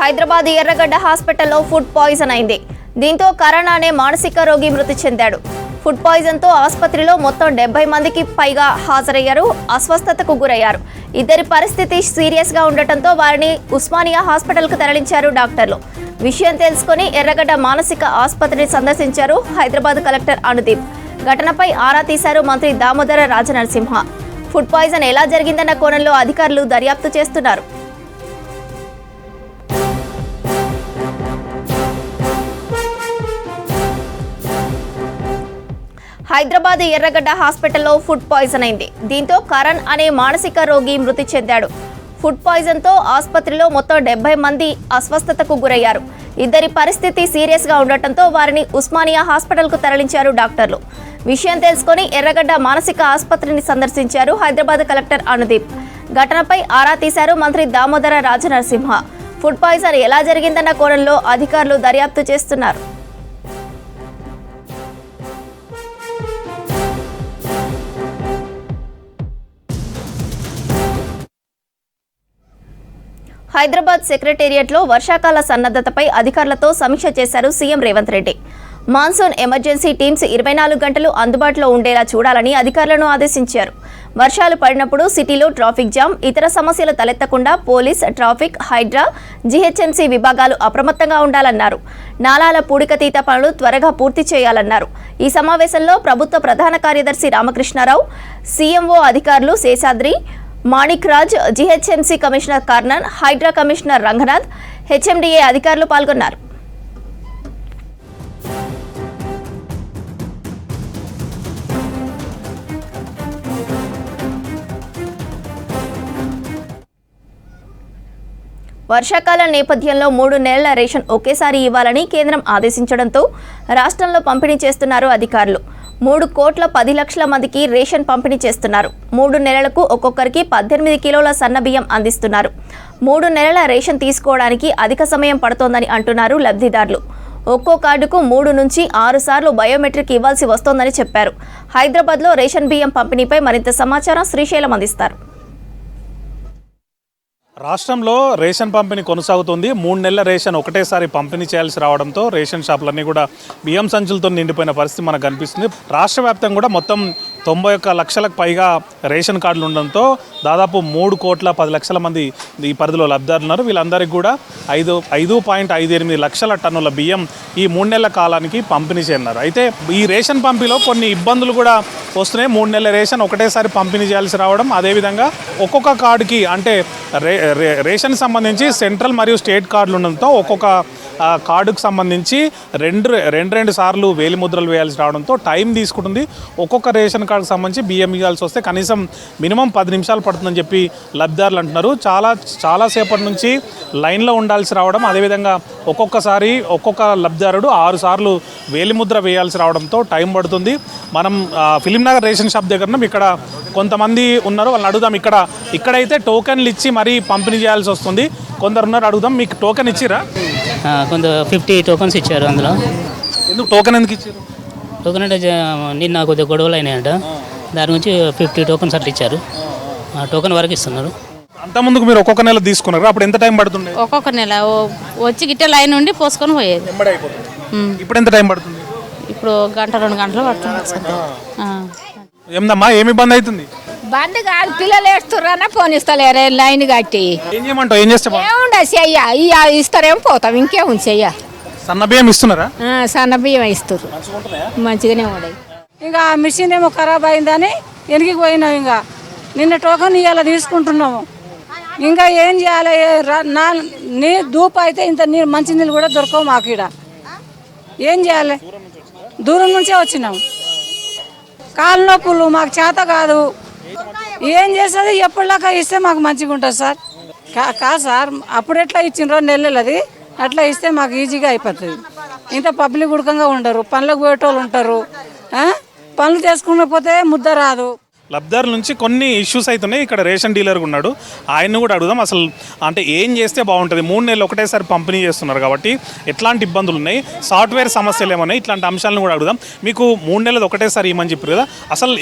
హైదరాబాద్ ఎర్రగడ్డ హాస్పిటల్లో food poison అయింది. దీంతో కరణ్ అనే మానసిక రోగి మృతి చెందాడు. ఫుడ్ పాయిజన్తో ఆసుపత్రిలో మొత్తం 70 మందికి పైగా హాజరయ్యారు. అస్వస్థతకు గురయ్యారు. ఇద్దరి పరిస్థితి సీరియస్గా ఉండటంతో వారిని ఉస్మానియా హాస్పిటల్కు తరలించారు డాక్టర్లు. విషయం తెలుసుకుని ఎర్రగడ్డ మానసిక ఆసుపత్రిని సందర్శించారు హైదరాబాద్ కలెక్టర్ అనుదీప్. ఘటనపై ఆరా తీశారు మంత్రి దామోదర రాజనరసింహ. ఫుడ్ పాయిజన్ ఎలా జరిగిందన్న కోణంలో అధికారులు దర్యాప్తు చేస్తున్నారు. హైదరాబాద్ ఎర్రగడ్డ హాస్పిటల్లో ఫుడ్ పాయిజన్ అయింది. దీంతో కరణ్ అనే మానసిక రోగి మృతి చెందాడు. ఫుడ్ పాయిజన్తో ఆసుపత్రిలో మొత్తం 70 మంది అస్వస్థతకు గురయ్యారు. ఇద్దరి పరిస్థితి సీరియస్గా ఉండటంతో వారిని ఉస్మానియా హాస్పిటల్కు తరలించారు డాక్టర్లు. విషయం తెలుసుకుని ఎర్రగడ్డ మానసిక ఆసుపత్రిని సందర్శించారు హైదరాబాద్ కలెక్టర్ అనుదీప్. ఘటనపై ఆరా తీశారు మంత్రి దామోదర రాజనరసింహ. ఫుడ్ పాయిజన్ ఎలా జరిగిందన్న కోణంలో అధికారులు దర్యాప్తు చేస్తున్నారు. హైదరాబాద్ సెక్రటేరియట్లో వర్షాకాల సన్నద్ధతపై అధికారులతో సమీక్ష చేశారు CM Revanth Reddy. Monsoon emergency teams 24 గంటలు అందుబాటులో ఉండేలా చూడాలని అధికారులను ఆదేశించారు. వర్షాలు పడినప్పుడు సిటీలో ట్రాఫిక్ జామ్, ఇతర సమస్యలు తలెత్తకుండా పోలీస్, ట్రాఫిక్, హైడ్రా, జీహెచ్ఎంసీ విభాగాలు అప్రమత్తంగా ఉండాలన్నారు. నాలాల పూడికతీత పనులు త్వరగా పూర్తి చేయాలన్నారు. ఈ సమావేశంలో ప్రభుత్వ ప్రధాన కార్యదర్శి రామకృష్ణారావు, సీఎంఓ అధికారులు Seshadri, Manik Raj, GHMC commissioner Karnan, HYDRAA commissioner Ranganath, HMDA అధికారులు పాల్గొన్నారు. వర్షాకాలం నేపథ్యంలో 3 నెలల రేషన్ ఒకేసారి ఇవ్వాలని కేంద్రం ఆదేశించడంతో రాష్ట్రంలో పంపిణీ చేస్తున్నారు అధికారులు. 3,10,00,000 మందికి రేషన్ పంపిణీ చేస్తున్నారు. 3 నెలలకు ఒక్కొక్కరికి 18 కిలోల సన్నబియ్యం అందిస్తున్నారు. 3 నెలల రేషన్ తీసుకోవడానికి అధిక సమయం పడుతోందని అంటున్నారు లబ్ధిదారులు. ఒక్కో కార్డుకు 3 నుంచి 6 సార్లు బయోమెట్రిక్ ఇవ్వాల్సి వస్తోందని చెప్పారు. హైదరాబాద్లో రేషన్ బియ్యం పంపిణీపై మరింత సమాచారం శ్రీశైలం అందిస్తారు. రాష్ట్రంలో రేషన్ పంపిణీ కొనసాగుతుంది. 3 నెలల రేషన్ ఒకటేసారి పంపిణీ చేయాల్సి రావడంతో రేషన్ షాపులన్నీ కూడా బియ్యం సంచులతో నిండిపోయిన పరిస్థితి మనకు కనిపిస్తుంది. రాష్ట్ర వ్యాప్తంగా కూడా మొత్తం 91 లక్షలకు పైగా రేషన్ కార్డులు ఉండడంతో దాదాపు 3,10,00,000 మంది ఈ పరిధిలో లబ్ధిదారులు ఉన్నారు. వీళ్ళందరికీ కూడా 5.58 లక్షల టన్నుల బియ్యం ఈ 3 నెలల కాలానికి పంపిణీ చేయనున్నారు. అయితే ఈ రేషన్ పంపిణీలో కొన్ని ఇబ్బందులు కూడా వస్తున్నాయి. 3 నెలల రేషన్ ఒకటేసారి పంపిణీ చేయాల్సి రావడం, అదేవిధంగా ఒక్కొక్క కార్డుకి అంటే రేషన్ సంబంధించి సెంట్రల్ మరియు స్టేట్ కార్డులు ఉండడంతో ఒక్కొక్క కార్డుకు సంబంధించి రెండు సార్లు వేలిముద్రలు వేయాల్సి రావడంతో టైం తీసుకుంటుంది. ఒక్కొక్క రేషన్ కార్డుకు సంబంధించి బియ్యం ఇవ్వాల్సి వస్తే కనీసం మినిమం 10 నిమిషాలు పడుతుందని చెప్పి లబ్ధిదారులు అంటున్నారు. చాలాసేపటి నుంచి లైన్లో ఉండాల్సి రావడం, అదేవిధంగా ఒక్కొక్కసారి ఒక్కొక్క లబ్ధిదారుడు 6 సార్లు వేలిముద్ర వేయాల్సి రావడంతో టైం పడుతుంది. మనం ఫిలింనగర్ రేషన్ షాప్ దగ్గర ఇక్కడ కొంతమంది ఉన్నారు, వాళ్ళని అడుగుదాం. ఇక్కడైతే టోకెన్లు ఇచ్చి మరీ పంపిణీ చేయాల్సి వస్తుంది. కొందరు ఉన్నారు, అడుగుదాం. మీకు టోకెన్ ఇచ్చిరా? కొంత 50 టోకన్స్ ఇచ్చారు. అందులో ఎందుకు టోకెన్ ఎందుకు ఇచ్చారు? టోకెన్ అంటే నిన్న కొద్దిగా గొడవలు అయినాయంట, దాని గురించి 50 టోకన్స్ అట్లా ఇచ్చారు. టోకెన్ వరకు ఇస్తున్నారు. అంతకుముందుకు మీరు ఒక్కొక్క నెల తీసుకున్నారు, అప్పుడు ఎంత టైం పడుతుంది? ఒక్కొక్క నెల వచ్చి గిట్ట లైన్ నుండి పోసుకొని పోయేది. ఇప్పుడు ఎంత టైం పడుతుంది? ఇప్పుడు 1-2 గంటలు పడుతుంది. ఏమమ్మా, ఏమి ఇబ్బంది అవుతుంది? బంద్ కాదు, పిల్లలు వేస్తుర్రన్నా ఫోన్ ఇస్తలేరే లైన్ కట్టి. ఏం చేయమంటావు? ఏం చేస్తే ఏముండ చెయ్య ఇస్తారేమో పోతాం, ఇంకేముంది చెయ్య. సన్న బియ్యం ఇస్తున్నారా? సన్న బియ్యం ఇస్తారు, మంచిగానే ఉన్నాయి. ఇంకా మిషన్ ఏమో ఖరాబ్ అయిందని వెనక్కి పోయినాం. ఇంకా నిన్న టోకన్ ఇవాళ తీసుకుంటున్నాము. ఇంకా ఏం చేయాలి? నీరు దూపు అయితే ఇంత నీరు మంచి నీళ్ళు కూడా దొరకవు మాకు. ఇక్కడ ఏం చేయాలి? దూరం నుంచే వచ్చినాము. కాళ్ళ నొప్పులు మాకు చేత కాదు. ఏం చేస్తుంది? ఎప్పటిలాగా ఇస్తే మాకు మంచిగా ఉంటుంది సార్. కాదు సార్, అప్పుడు ఎట్లా ఇచ్చిండ్రో నెలలది అట్లా ఇస్తే మాకు ఈజీగా అయిపోతుంది. ఇంత పబ్లిక్ ఉడకంగా ఉండరు, పనులకు పోయేటోళ్ళు ఉంటారు. పనులు చేసుకున్నపోతే ముద్ద రాదు. లబ్ధిదారుల నుంచి కొన్ని ఇష్యూస్ అవుతున్నాయి. ఇక్కడ రేషన్ డీలర్ ఉన్నాడు, ఆయన్ని కూడా అడుగుదాం. అసలు అంటే ఏం చేస్తే బాగుంటుంది? 3 నెలలు ఒకటేసారి పంపిణీ చేస్తున్నారు కాబట్టి ఎట్లాంటి ఇబ్బందులు ఉన్నాయి, సాఫ్ట్వేర్ సమస్యలు ఏమన్నాయి, ఇట్లాంటి అంశాలను కూడా అడుగుదాం. మీకు 3 నెలలు ఒకటేసారి ఇవ్వమని చెప్పారు కదా, అసలు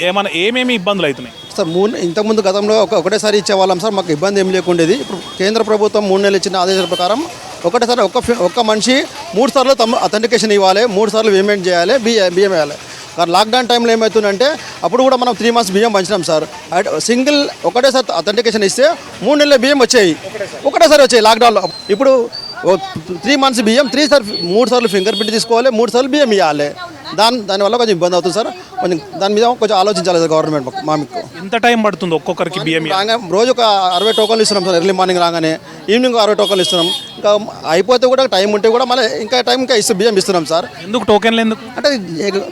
ఏమేమి ఇబ్బందులు అవుతున్నాయి సార్? ఇంతకుముందు గతంలో ఒకటేసారి ఇచ్చేవాళ్ళం సార్, మాకు ఇబ్బంది ఏం లేకుండేది. ఇప్పుడు కేంద్ర ప్రభుత్వం 3 నెలలు ఇచ్చిన ఆదేశాల ప్రకారం ఒకటేసారి ఒక్క మనిషి 3 సార్లు అథెంటికేషన్ ఇవ్వాలి, 3 సార్లు పేమెంట్ చేయాలి, బియ్యం వేయాలి. కానీ లాక్డౌన్ టైంలో ఏమవుతుందంటే అప్పుడు కూడా మనం 3 months బియ్యం పంచినాం సార్. సింగిల్ ఒకటేసారి అథెంటికేషన్ ఇస్తే 3 నెలల బియ్యం ఒకటేసారి వచ్చాయి లాక్డౌన్లో. ఇప్పుడు 3 months బియ్యం 3 సార్లు ఫింగర్ ప్రింట్ తీసుకోవాలి, 3 సార్లు బియ్యం ఇవ్వాలి. దానివల్ల కొంచెం ఇబ్బంది అవుతుంది సార్. కొంచెం దాని మీద కొంచెం ఆలోచించాలి సార్ గవర్నమెంట్. మాకు ఎంత టైం పడుతుంది ఒక్కొక్కరికి బియ్యం? రోజు ఒక 60 టోకన్లు ఇస్తున్నాం సార్. ఎర్లీ మార్నింగ్ రాగానే ఈవినింగ్ 60 టోకన్లు ఇస్తున్నాం. ఇంకా అయిపోతే కూడా టైం ఉంటే కూడా మళ్ళీ ఇంకా బియ్యం ఇస్తున్నాం సార్. ఎందుకు టోకెన్లు ఎందుకు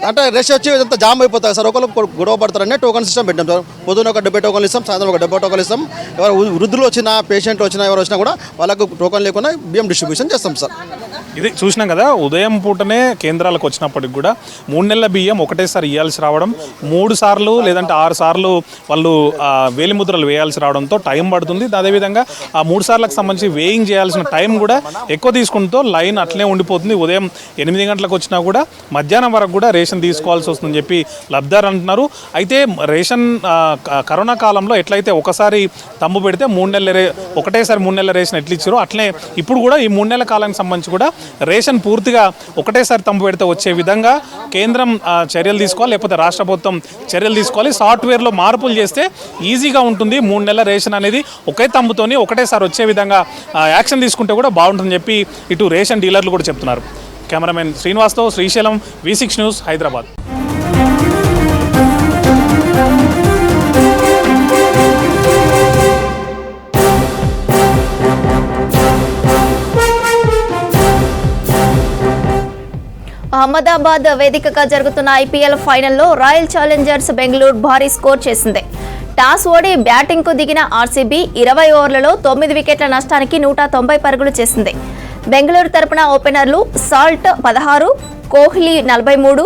అంటే రష్ వచ్చి ఇదంతా జామ్ అయిపోతుంది సార్. ఒకళ్ళు గొడవ పడతారని టోకన్ సిస్టమ్ పెట్టాం సార్. పొద్దున ఒక 70 టోకన్లు ఇస్తాం, సాయంత్రం ఒక 70 టోకన్లు ఇస్తాం. ఎవరు వృద్ధులు వచ్చినా, పేషెంట్లు వచ్చినా, ఎవరు వచ్చినా కూడా వాళ్ళకు టోకన్ లేకుండా బియ్యం డిస్ట్రిబ్యూషన్ చేస్తాం సార్. ఇది చూసినాం కదా, ఉదయం పూటనే కేంద్రాలకు వచ్చినప్పటికి కూడా 3 నెలల బియ్యం ఒకటేసారి ఇవ్వాల్సి రావడం, 3 సార్లు లేదంటే 6 సార్లు వాళ్ళు వేలిముద్రలు వేయాల్సి రావడంతో టైం పడుతుంది. అదేవిధంగా ఆ 3 సార్లకు సంబంధించి వేయింగ్ చేయాల్సిన టైం కూడా ఎక్కువ తీసుకుంటూ లైన్ అట్లే ఉండిపోతుంది. ఉదయం 8 గంటలకు వచ్చినా కూడా మధ్యాహ్నం వరకు కూడా రేషన్ తీసుకోవాల్సి వస్తుందని చెప్పి లబ్ధారు అంటున్నారు. అయితే రేషన్ కరోనా కాలంలో ఎట్లయితే ఒకసారి తమ్ము పెడితే ఒకటేసారి 3 నెలల రేషన్ ఎట్లా ఇచ్చారో అట్లే ఇప్పుడు కూడా ఈ 3 నెలల కాలానికి సంబంధించి కూడా రేషన్ పూర్తిగా ఒకటేసారి తమ్ము పెడితే వచ్చే విధంగా కేంద్రం చర్యలు తీసుకోవాలి, లేకపోతే రాష్ట్ర ప్రభుత్వం చర్యలు తీసుకోవాలి. సాఫ్ట్వేర్లో మార్పులు చేస్తే ఈజీగా ఉంటుంది. 3 నెలల రేషన్ అనేది ఒకే తమ్ముతోని ఒకటేసారి వచ్చే విధంగా యాక్షన్ తీసుకుంటే కూడా బాగుంటుందని చెప్పి ఇటు రేషన్ డీలర్లు కూడా చెప్తున్నారు. కెమెరామెన్ శ్రీనివాస్తో శ్రీశైలం, V6 న్యూస్, హైదరాబాద్. అహ్మదాబాద్ వేదికగా జరుగుతున్న IPL ఫైనల్లో రాయల్ ఛాలెంజర్స్ బెంగళూరు భారీ స్కోర్ చేసింది. టాస్ ఓడి బ్యాటింగ్కు దిగిన RCB 20 ఓవర్లలో 9 వికెట్ల నష్టానికి 190 పరుగులు చేసింది. బెంగళూరు తరపున ఓపెనర్లు సాల్ట్ 16, కోహ్లీ 43,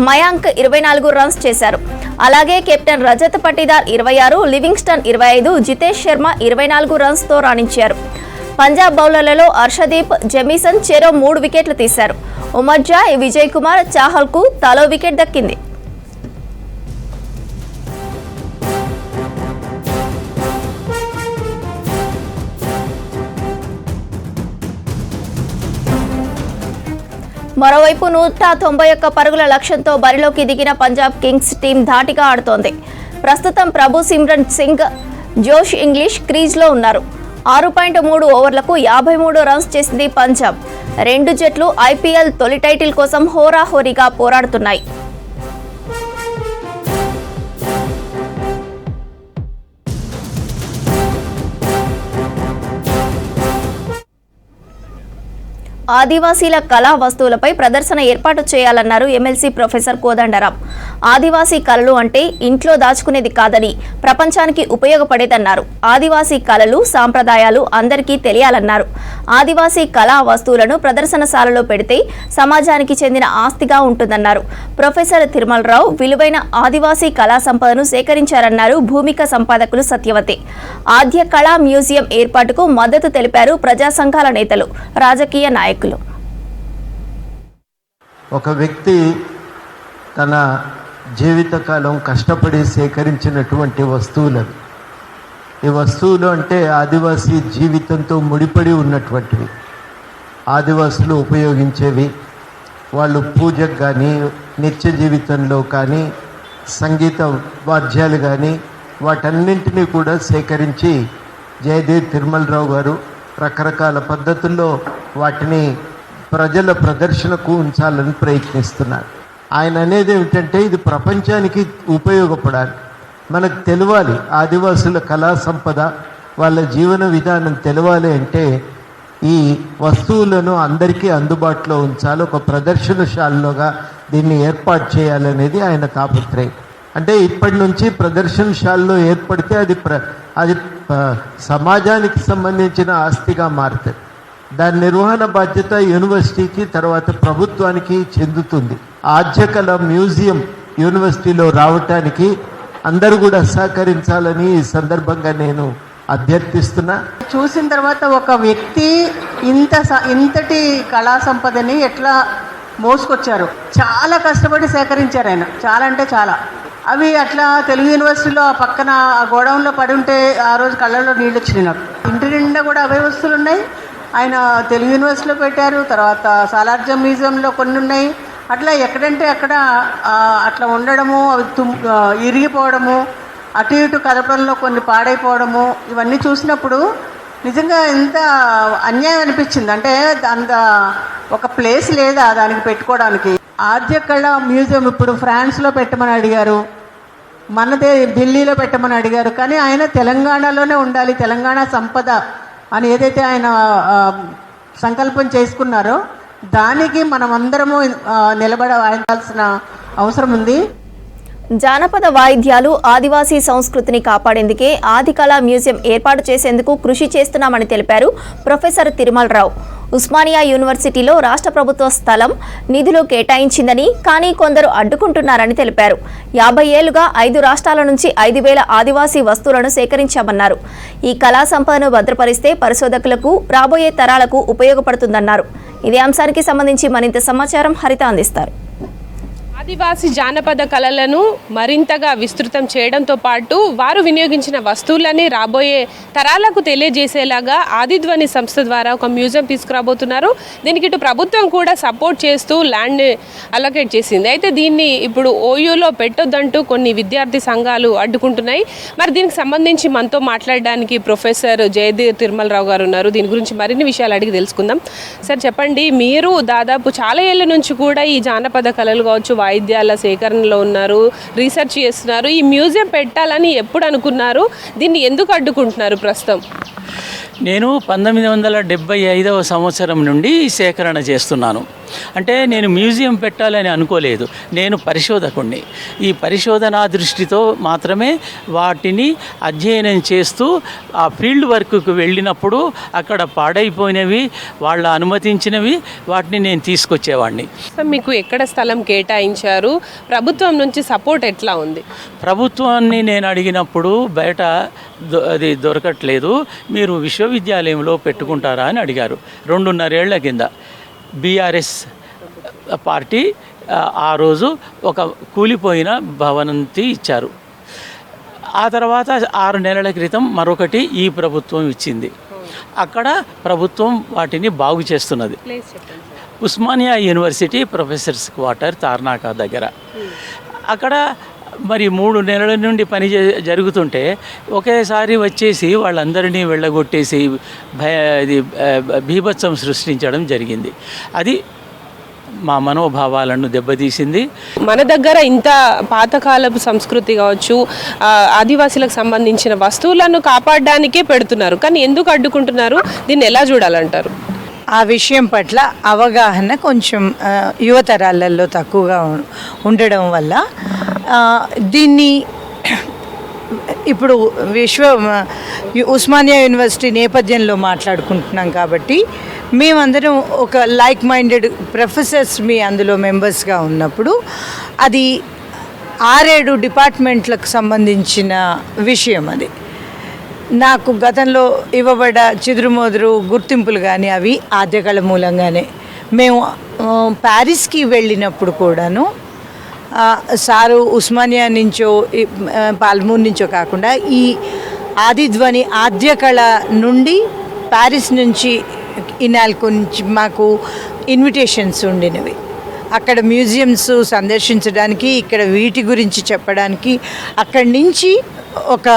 మయాంక్ 24 రన్స్ చేశారు. అలాగే కెప్టెన్ రజత్ పటీదార్ 26, లివింగ్స్టన్ 25, జితేష్ శర్మ 24 రన్స్తో రాణించారు. పంజాబ్ బౌలర్లలో హర్షదీప్, జెమిసన్ చెరో 3 వికెట్లు తీశారు. ఉమర్జాయ్, విజయ్ కుమార్, చాహల్కు తలో వికెట్ దక్కింది. మరోవైపు 191 పరుగుల లక్ష్యంతో బరిలోకి దిగిన పంజాబ్ కింగ్స్ టీం ధాటిగా ఆడుతోంది. ప్రస్తుతం ప్రభు సిమ్రన్ సింగ్, జోష్ ఇంగ్లీష్ క్రీజ్లో ఉన్నారు. 6.3 ఓవర్లకు 53 రన్స్ చేసింది పంజాబ్. 2 జట్లు IPL తొలి టైటిల్ కోసం హోరాహోరీగా పోరాడుతున్నాయి. ఆదివాసీల కళా వస్తువులపై ప్రదర్శన ఏర్పాటు చేయాలన్నారు ఎమ్మెల్సీ ప్రొఫెసర్ కోదండరాం. ఆదివాసీ కళలు అంటే ఇంట్లో దాచుకునేది కాదని, ప్రపంచానికి ఉపయోగపడేదన్నారు. ఆదివాసీ కళలు, సాంప్రదాయాలు అందరికీ తెలియాలన్నారు. ఆదివాసీ కళా వస్తువులను ప్రదర్శనశాలలో పెడితే సమాజానికి చెందిన ఆస్తిగా ఉంటుందన్నారు. ప్రొఫెసర్ తిరుమలరావు విలువైన ఆదివాసీ కళా సంపదను సేకరించారన్నారు భూమిక సంపాదకులు సత్యవతి. ఆద్య కళా మ్యూజియం ఏర్పాటుకు మద్దతు తెలిపారు ప్రజా సంఘాల నేతలు, రాజకీయ నాయకులు. ఒక వ్యక్తి తన జీవితకాలం కష్టపడి సేకరించినటువంటి వస్తువులు, ఈ వస్తువులు అంటే ఆదివాసీ జీవితంతో ముడిపడి ఉన్నటువంటివి, ఆదివాసులు ఉపయోగించేవి. వాళ్ళు పూజకు కానీ, నిత్య జీవితంలో కానీ, సంగీత వాద్యాలు కానీ వాటన్నింటినీ కూడా సేకరించి జయదేవ్ తిరుమలరావు గారు రకరకాల పద్ధతుల్లో వాటిని ప్రజల ప్రదర్శనకు ఉంచాలని ప్రయత్నిస్తున్నారు. ఆయన అనేది ఏమిటంటే ఇది ప్రపంచానికి ఉపయోగపడాలి, మనకు తెలవాలి. ఆదివాసుల కళా సంపద, వాళ్ళ జీవన విధానం తెలవాలి అంటే ఈ వస్తువులను అందరికీ అందుబాటులో ఉంచాలి, ఒక ప్రదర్శనశాలలోగా దీన్ని ఏర్పాటు చేయాలనేది ఆయన తాపత్రయం. అంటే ఇప్పటి నుంచి ప్రదర్శనశాలలో ఏర్పడితే అది సమాజానికి సంబంధించిన ఆస్తిగా మారుతుంది. దాని నిర్వహణ బాధ్యత యూనివర్సిటీకి, తర్వాత ప్రభుత్వానికి చెందుతుంది. ఆద్యకళ మ్యూజియం యూనివర్సిటీలో రావటానికి అందరూ కూడా సహకరించాలని ఈ సందర్భంగా నేను అభ్యర్థిస్తున్నా. చూసిన తర్వాత ఒక వ్యక్తి ఇంతటి కళా సంపదని ఎట్లా మోసుకొచ్చారు, చాలా కష్టపడి సేకరించారు ఆయన, చాలా అంటే చాలా. అవి అట్లా తెలుగు యూనివర్సిటీలో ఆ పక్కన ఆ గోడౌన్లో పడి ఉంటే ఆ రోజు కళ్ళల్లో నీళ్ళు వచ్చినాయి నాకు. ఇంటి నిండా కూడా అవే వస్తువులు ఉన్నాయి. ఆయన తెలుగు యూనివర్సిటీలో పెట్టారు, తర్వాత సాలార్జంగ్ మ్యూజియంలో కొన్ని ఉన్నాయి. అట్లా ఎక్కడంటే అక్కడ అట్లా ఉండడము, అవి ఇరిగిపోవడము, అటు ఇటు కదపడంలో కొన్ని పాడైపోవడము, ఇవన్నీ చూసినప్పుడు నిజంగా ఎంత అన్యాయం అనిపించింది. అంటే అంత ఒక ప్లేస్ లేదా దానికి పెట్టుకోవడానికి. ఆద్యకళ మ్యూజియం ఇప్పుడు ఫ్రాన్స్లో పెట్టమని అడిగారు, మనదే ఢిల్లీలో పెట్టమని అడిగారు, కానీ ఆయన తెలంగాణలోనే ఉండాలి, తెలంగాణ సంపద అని ఏదైతే ఆయన సంకల్పం చేసుకున్నారో దానికి మనం అందరము నిలబడాల్సిన అవసరం ఉంది. జానపద వాయిద్యాలు, ఆదివాసీ సంస్కృతిని కాపాడేందుకే ఆదికళ మ్యూజియం ఏర్పాటు చేసేందుకు కృషి చేస్తున్నామని తెలిపారు ప్రొఫెసర్ తిరుమలరావు. ఉస్మానియా యూనివర్సిటీలో రాష్ట్ర ప్రభుత్వ స్థలం నిధులు కేటాయించిందని, కానీ కొందరు అడ్డుకుంటున్నారని తెలిపారు. 50 ఏళ్లుగా 5 రాష్ట్రాల నుంచి 5,000 ఆదివాసీ వస్తువులను సేకరించామన్నారు. ఈ కళా సంపదను భద్రపరిస్తే పరిశోధకులకు, రాబోయే తరాలకు ఉపయోగపడుతుందన్నారు. ఇదే అంశానికి సంబంధించి మరింత సమాచారం హరిత అందిస్తారు. ఆదివాసీ జానపద కళలను మరింతగా విస్తృతం చేయడంతో పాటు వారు వినియోగించిన వస్తువులని రాబోయే తరాలకు తెలియజేసేలాగా ఆదిధ్వని సంస్థ ద్వారా ఒక మ్యూజియం తీసుకురాబోతున్నారు. దీనికి ఇటు ప్రభుత్వం కూడా సపోర్ట్ చేస్తూ ల్యాండ్ అలొకేట్ చేసింది. అయితే దీన్ని ఇప్పుడు ఓయూలో పెట్టొద్దంటూ కొన్ని విద్యార్థి సంఘాలు అడ్డుకుంటున్నాయి. మరి దీనికి సంబంధించి మనతో మాట్లాడడానికి ప్రొఫెసర్ జయధీర్ తిరుమలరావు గారు ఉన్నారు. దీని గురించి మరిన్ని విషయాలు అడిగి తెలుసుకుందాం. సార్ చెప్పండి, మీరు దాదాపు చాలా ఏళ్ళ నుంచి కూడా ఈ జానపద కళలు కావచ్చు, వాయిద్యాల సేకరణలో ఉన్నారు, రీసెర్చ్ చేస్తున్నారు. ఈ మ్యూజియం పెట్టాలని ఎప్పుడు అనుకున్నారు? దీన్ని ఎందుకు అడ్డుకుంటున్నారు ప్రస్తుతం? నేను 1975వ సంవత్సరం నుండి సేకరణ చేస్తున్నాను. అంటే నేను మ్యూజియం పెట్టాలని అనుకోలేదు, నేను పరిశోధకుణ్ణి. ఈ పరిశోధనా దృష్టితో మాత్రమే వాటిని అధ్యయనం చేస్తూ ఆ ఫీల్డ్ వర్క్కు వెళ్ళినప్పుడు అక్కడ పాడైపోయినవి, వాళ్ళ అనుమతించినవి వాటిని నేను తీసుకొచ్చేవాడిని. మీకు ఎక్కడ స్థలం కేటాయించారు? ప్రభుత్వం నుంచి సపోర్ట్ ఎట్లా ఉంది? ప్రభుత్వాన్ని నేను అడిగినప్పుడు బయట అది దొరకట్లేదు, మీరు విశ్వవిద్యాలయంలో పెట్టుకుంటారా అని అడిగారు. 2.5 ఏళ్ల కింద బీఆర్ఎస్ పార్టీ ఆ రోజు ఒక కూలిపోయిన భవనంతి ఇచ్చారు. ఆ తర్వాత 6 నెలల క్రితం మరొకటి ఈ ప్రభుత్వం ఇచ్చింది. అక్కడ ప్రభుత్వం వాటిని బాగు చేస్తున్నది. Osmania university professors quarter Tarnaka దగ్గర. అక్కడ మరి 3 నెలల నుండి పని జరుగుతుంటే ఒకేసారి వచ్చేసి వాళ్ళందరినీ వెళ్ళగొట్టేసి బీభత్సం సృష్టించడం జరిగింది. అది మా మనోభావాలను దెబ్బతీసింది. మన దగ్గర ఇంత పాతకాలపు సంస్కృతి కావచ్చు, ఆదివాసీలకు సంబంధించిన వస్తువులను కాపాడడానికే పెడుతున్నారు, కానీ ఎందుకు అడ్డుకుంటున్నారు? దీన్ని ఎలా చూడాలంటారు? ఆ విషయం పట్ల అవగాహన కొంచెం యువతరాలలో తక్కువగా ఉండడం వల్ల దీన్ని ఇప్పుడు ఉస్మానియా యూనివర్సిటీ నేపథ్యంలో మాట్లాడుకుంటున్నాం కాబట్టి మేమందరం ఒక లైక్ మైండెడ్ ప్రొఫెసర్స్ అందులో మెంబర్స్గా ఉన్నప్పుడు అది 6-7 డిపార్ట్మెంట్లకు సంబంధించిన విషయం. అది నాకు గతంలో ఇవ్వబడ్డ చిదురుమోదురు గుర్తింపులు కానీ అవి ఆద్యకళ మూలంగానే. మేము ప్యారిస్కి వెళ్ళినప్పుడు కూడాను సారు ఉస్మానియా నుంచో పాల్మూర్ నుంచో కాకుండా ఈ ఆదిధ్వని ఆద్యకళ నుండి ప్యారిస్ నుంచి ఇనాల్కో నుంచి మాకు ఇన్విటేషన్స్ ఉండినవి. అక్కడ మ్యూజియంస్ సందర్శించడానికి, ఇక్కడ వీటి గురించి చెప్పడానికి అక్కడి నుంచి ఒక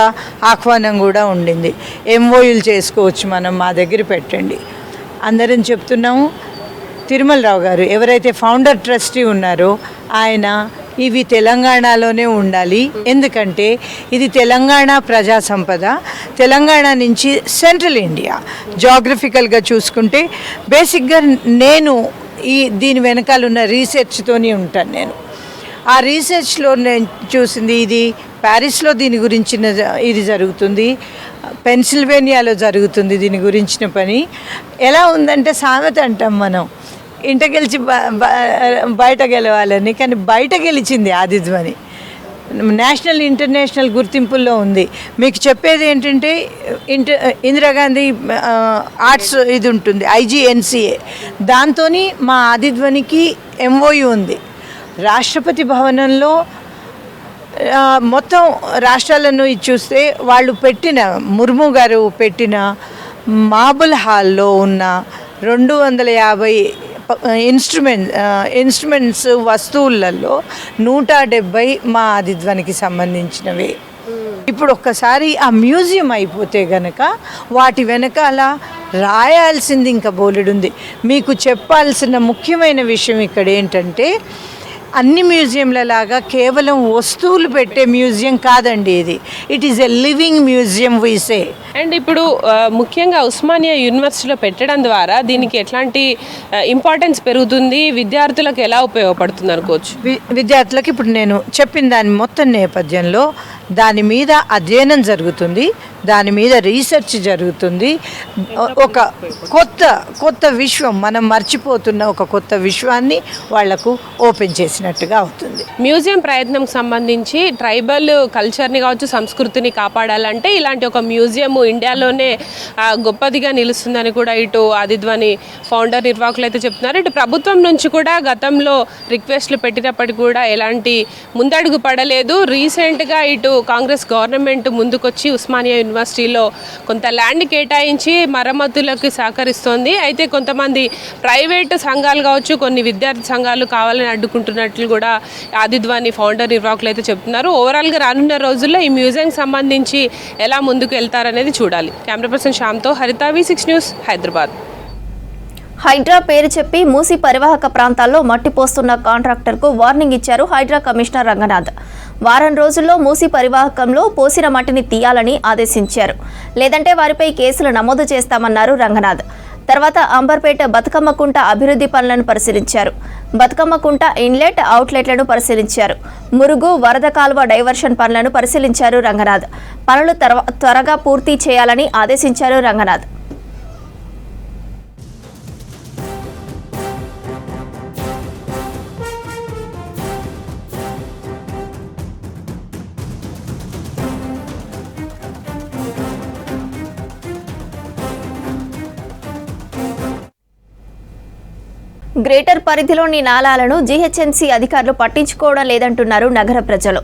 ఆహ్వానం కూడా ఉండింది. ఎంఓయూలు చేసుకోవచ్చు, మనం మా దగ్గర పెట్టండి అందరం చెప్తున్నాము. తిరుమలరావు గారు ఎవరైతే ఫౌండర్ ట్రస్టీ ఉన్నారో ఆయన ఇవి తెలంగాణలోనే ఉండాలి, ఎందుకంటే ఇది తెలంగాణ ప్రజా సంపద. తెలంగాణ నుంచి సెంట్రల్ ఇండియా జాగ్రఫికల్గా చూసుకుంటే బేసిక్గా నేను దీని వెనకాల ఉన్న రీసెర్చ్తోనే ఉంటాను. నేను ఆ రీసెర్చ్లో నేను చూసింది ఇది ప్యారిస్లో దీని గురించిన ఇది జరుగుతుంది, పెన్సిల్వేనియాలో జరుగుతుంది దీని గురించిన పని. ఎలా ఉందంటే సామెత అంటాం మనం, ఇంట గెలిచి బయట గెలవాలని, కానీ బయట గెలిచింది ఆదిధ్వని. నేషనల్ ఇంటర్నేషనల్ గుర్తింపుల్లో ఉంది. మీకు చెప్పేది ఏంటంటే ఇందిరాగాంధీ ఆర్ట్స్ ఇది ఉంటుంది IGNCA, దాంతో మా ఆదిధ్వనికి MOU ఉంది. రాష్ట్రపతి భవనంలో మొత్తం రాష్ట్రాలను చూస్తే వాళ్ళు పెట్టిన ముర్ము గారు పెట్టిన మార్బుల్ హాల్లో ఉన్న 250 ఇన్స్ట్రుమెంట్స్ వస్తువులలో 170 మా ఆదిధ్వనికి సంబంధించినవే. ఇప్పుడు ఒక్కసారి ఆ మ్యూజియం అయిపోతే గనక వాటి వెనకాల రాయాల్సింది ఇంకా బోలెడుంది. మీకు చెప్పాల్సిన ముఖ్యమైన విషయం ఇక్కడ ఏంటంటే, అన్ని మ్యూజియంల లాగా కేవలం వస్తువులు పెట్టే మ్యూజియం కాదండి ఇది. It is a living museum వీసే. అండ్ ఇప్పుడు ముఖ్యంగా ఉస్మానియా యూనివర్సిటీలో పెట్టడం ద్వారా దీనికి ఎట్లాంటి ఇంపార్టెన్స్ పెరుగుతుంది, విద్యార్థులకు ఎలా ఉపయోగపడుతుంది అనుకోవచ్చు? విద్యార్థులకు ఇప్పుడు నేను చెప్పిన దాని మొత్తం నేపథ్యంలో దాని మీద అధ్యయనం జరుగుతుంది, దాని మీద రీసెర్చ్ జరుగుతుంది. ఒక కొత్త విశ్వం, మనం మర్చిపోతున్న ఒక కొత్త విశ్వాన్ని వాళ్లకు ఓపెన్ చేసినట్టుగా అవుతుంది. మ్యూజియం ప్రయత్నం సంబంధించి ట్రైబల్ కల్చర్ని కావచ్చు, సంస్కృతిని కాపాడాలంటే ఇలాంటి ఒక మ్యూజియం ఇండియాలోనే గొప్పదిగా నిలుస్తుందని కూడా ఇటు ఆదిధ్వని ఫౌండర్ నిర్వాహకులు అయితే చెప్తున్నారు. ఇటు ప్రభుత్వం నుంచి కూడా గతంలో రిక్వెస్ట్లు పెట్టినప్పటికీ కూడా ఎలాంటి ముందడుగు పడలేదు. రీసెంట్గా ఇటు కాంగ్రెస్ గవర్నమెంట్ ముందుకొచ్చి ఉస్మానియా యూనివర్సిటీలో కొంత ల్యాండ్ కేటాయించి మరమ్మతులకు సహకరిస్తోంది. అయితే కొంతమంది ప్రైవేటు సంఘాలు కావచ్చు, కొన్ని విద్యార్థి సంఘాలు కావాలని అడ్డుకుంటున్నట్లు కూడా ఆదిధ్వని ఫౌండర్ నిర్వాహకులు అయితే చెప్తున్నారు. ఓవరాల్గా రానున్న రోజుల్లో ఈ మ్యూజియంకి సంబంధించి ఎలా ముందుకు వెళ్తారనేది చూడాలి. కెమెరా పర్సన్ శ్యామ్తో హరిత, V6 న్యూస్, హైదరాబాద్. హైడ్రా పేరు చెప్పి మూసి పరివాహక ప్రాంతాల్లో మట్టి పోస్తున్న కాంట్రాక్టర్కు వార్నింగ్ ఇచ్చారు హైడ్రా కమిషనర్ రంగనాథ్. వారం రోజుల్లో మూసి పరివాహకంలో పోసిన మట్టిని తీయాలని ఆదేశించారు. లేదంటే వారిపై కేసులు నమోదు చేస్తామన్నారు రంగనాథ్. తర్వాత అంబర్పేట బతుకమ్మకుంట అభివృద్ధి పనులను పరిశీలించారు. బతుకమ్మకుంట ఇన్లెట్, అవుట్లెట్లను పరిశీలించారు. మురుగు, వరద కాలువ డైవర్షన్ పనులను పరిశీలించారు రంగనాథ్. పనులు త్వరగా పూర్తి చేయాలని ఆదేశించారు రంగనాథ్. గ్రేటర్ పరిధిలోని నాలాలను జీహెచ్ఎంసీ అధికారులు పట్టించుకోవడం లేదంటున్నారు నగర ప్రజలు.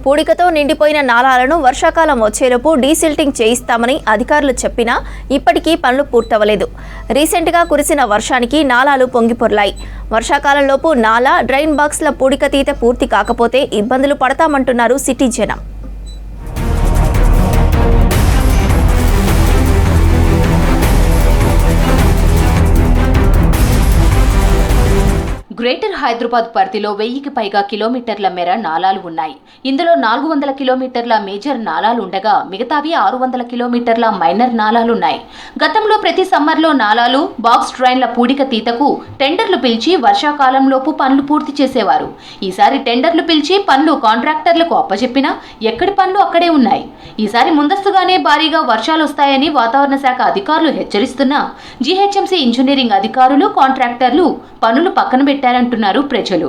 పూడికతో నిండిపోయిన నాలాలను వర్షాకాలం వచ్చేలోపు డీసిల్టింగ్ చేయిస్తామని అధికారులు చెప్పినా ఇప్పటికీ పనులు పూర్తవలేదు. రీసెంట్గా కురిసిన వర్షానికి నాలాలు పొంగిపొర్లాయి. వర్షాకాలంలోపు నాలా, డ్రైన్ బాక్స్ల పూడికతీత పూర్తి కాకపోతే ఇబ్బందులు పడతామంటున్నారు సిటీ జనం. గ్రేటర్ హైదరాబాద్ పరిధిలో 1000కి పైగా కిలోమీటర్ల మేర నాలాలు ఉన్నాయి. ఇందులో 400 కిలోమీటర్ల మేజర్ నాలాలు ఉండగా మిగతావి 600 కిలోమీటర్ల మైనర్ నాలాలున్నాయి. గతంలో ప్రతి సమ్మర్లో నాలాలు, బాక్స్ డ్రైన్ల పూడిక తీతకు టెండర్లు పిలిచి వర్షాకాలంలోపు పనులు పూర్తి చేసేవారు. ఈసారి టెండర్లు పిలిచి పనులు కాంట్రాక్టర్లకు అప్పచెప్పినా ఎక్కడి పనులు అక్కడే ఉన్నాయి. ఈసారి ముందస్తుగానే భారీగా వర్షాలు వస్తాయని వాతావరణ శాఖ అధికారులు హెచ్చరిస్తున్నా జీహెచ్ఎంసీ ఇంజనీరింగ్ అధికారులు, కాంట్రాక్టర్లు పనులు పక్కన పెట్టారంటున్నారు ప్రజలు.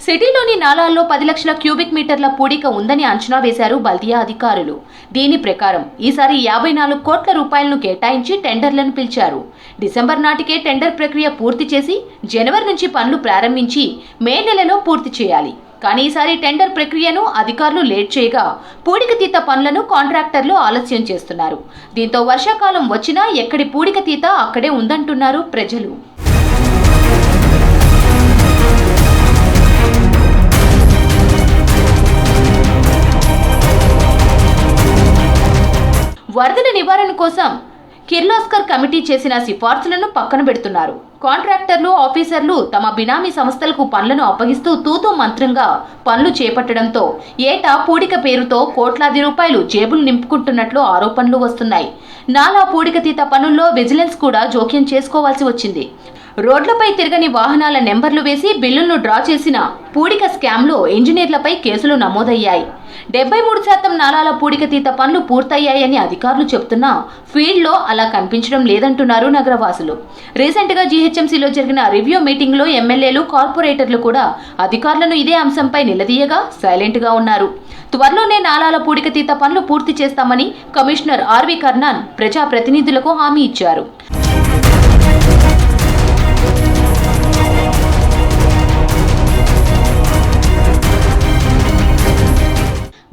సిటీలోని నాలాల్లో 10 లక్షల క్యూబిక్ మీటర్ల పూడిక ఉందని అంచనా వేశారు బల్దియా అధికారులు. దీని ప్రకారం ఈసారి 54 కోట్ల రూపాయలను కేటాయించి టెండర్లను పిలిచారు. డిసెంబర్ నాటికే టెండర్ ప్రక్రియ పూర్తి చేసి జనవరి నుంచి పనులు ప్రారంభించి మే నెలలో పూర్తి చేయాలి. కానీ ఈసారి టెండర్ ప్రక్రియను అధికారులు లేట్ చేయగా పూడిక తీత పనులను కాంట్రాక్టర్లు ఆలస్యం చేస్తున్నారు. దీంతో వర్షాకాలం వచ్చినా ఎక్కడి పూడిక తీత అక్కడే ఉందంటున్నారు ప్రజలు. వరదల నివారణ కోసం కిర్లోస్కర్ కమిటీ చేసిన సిఫార్సులను పక్కన పెడుతున్నారు. కాంట్రాక్టర్లు, ఆఫీసర్లు తమ బినామీ సంస్థలకు పనులను అప్పగిస్తూ తూతూ మంత్రంగా పనులు చేపట్టడంతో ఏటా పూడిక పేరుతో కోట్లాది రూపాయలు జేబులు నింపుకుంటున్నట్లు ఆరోపణలు వస్తున్నాయి. నాలా పూడికతీత పనుల్లో విజిలెన్స్ కూడా జోక్యం చేసుకోవాల్సి వచ్చింది. రోడ్లపై తిరగని వాహనాల నెంబర్లు వేసి బిల్లులను డ్రా చేసిన పూడిక స్కామ్లో ఇంజనీర్లపై కేసులు నమోదయ్యాయి. 73% నాలాల పూడికతీత పనులు పూర్తయ్యాయని అధికారులు చెబుతున్నా ఫీల్డ్లో అలా కనిపించడం లేదంటున్నారు నగరవాసులు. రీసెంట్గా జీహెచ్ఎంసీలో జరిగిన రివ్యూ మీటింగ్లో ఎమ్మెల్యేలు, కార్పొరేటర్లు కూడా అధికారులను ఇదే అంశంపై నిలదీయగా సైలెంట్గా ఉన్నారు. త్వరలోనే నాలాల పూడికతీత పనులు పూర్తి చేస్తామని కమిషనర్ ఆర్వి కర్ణన్ ప్రజాప్రతినిధులకు హామీ ఇచ్చారు.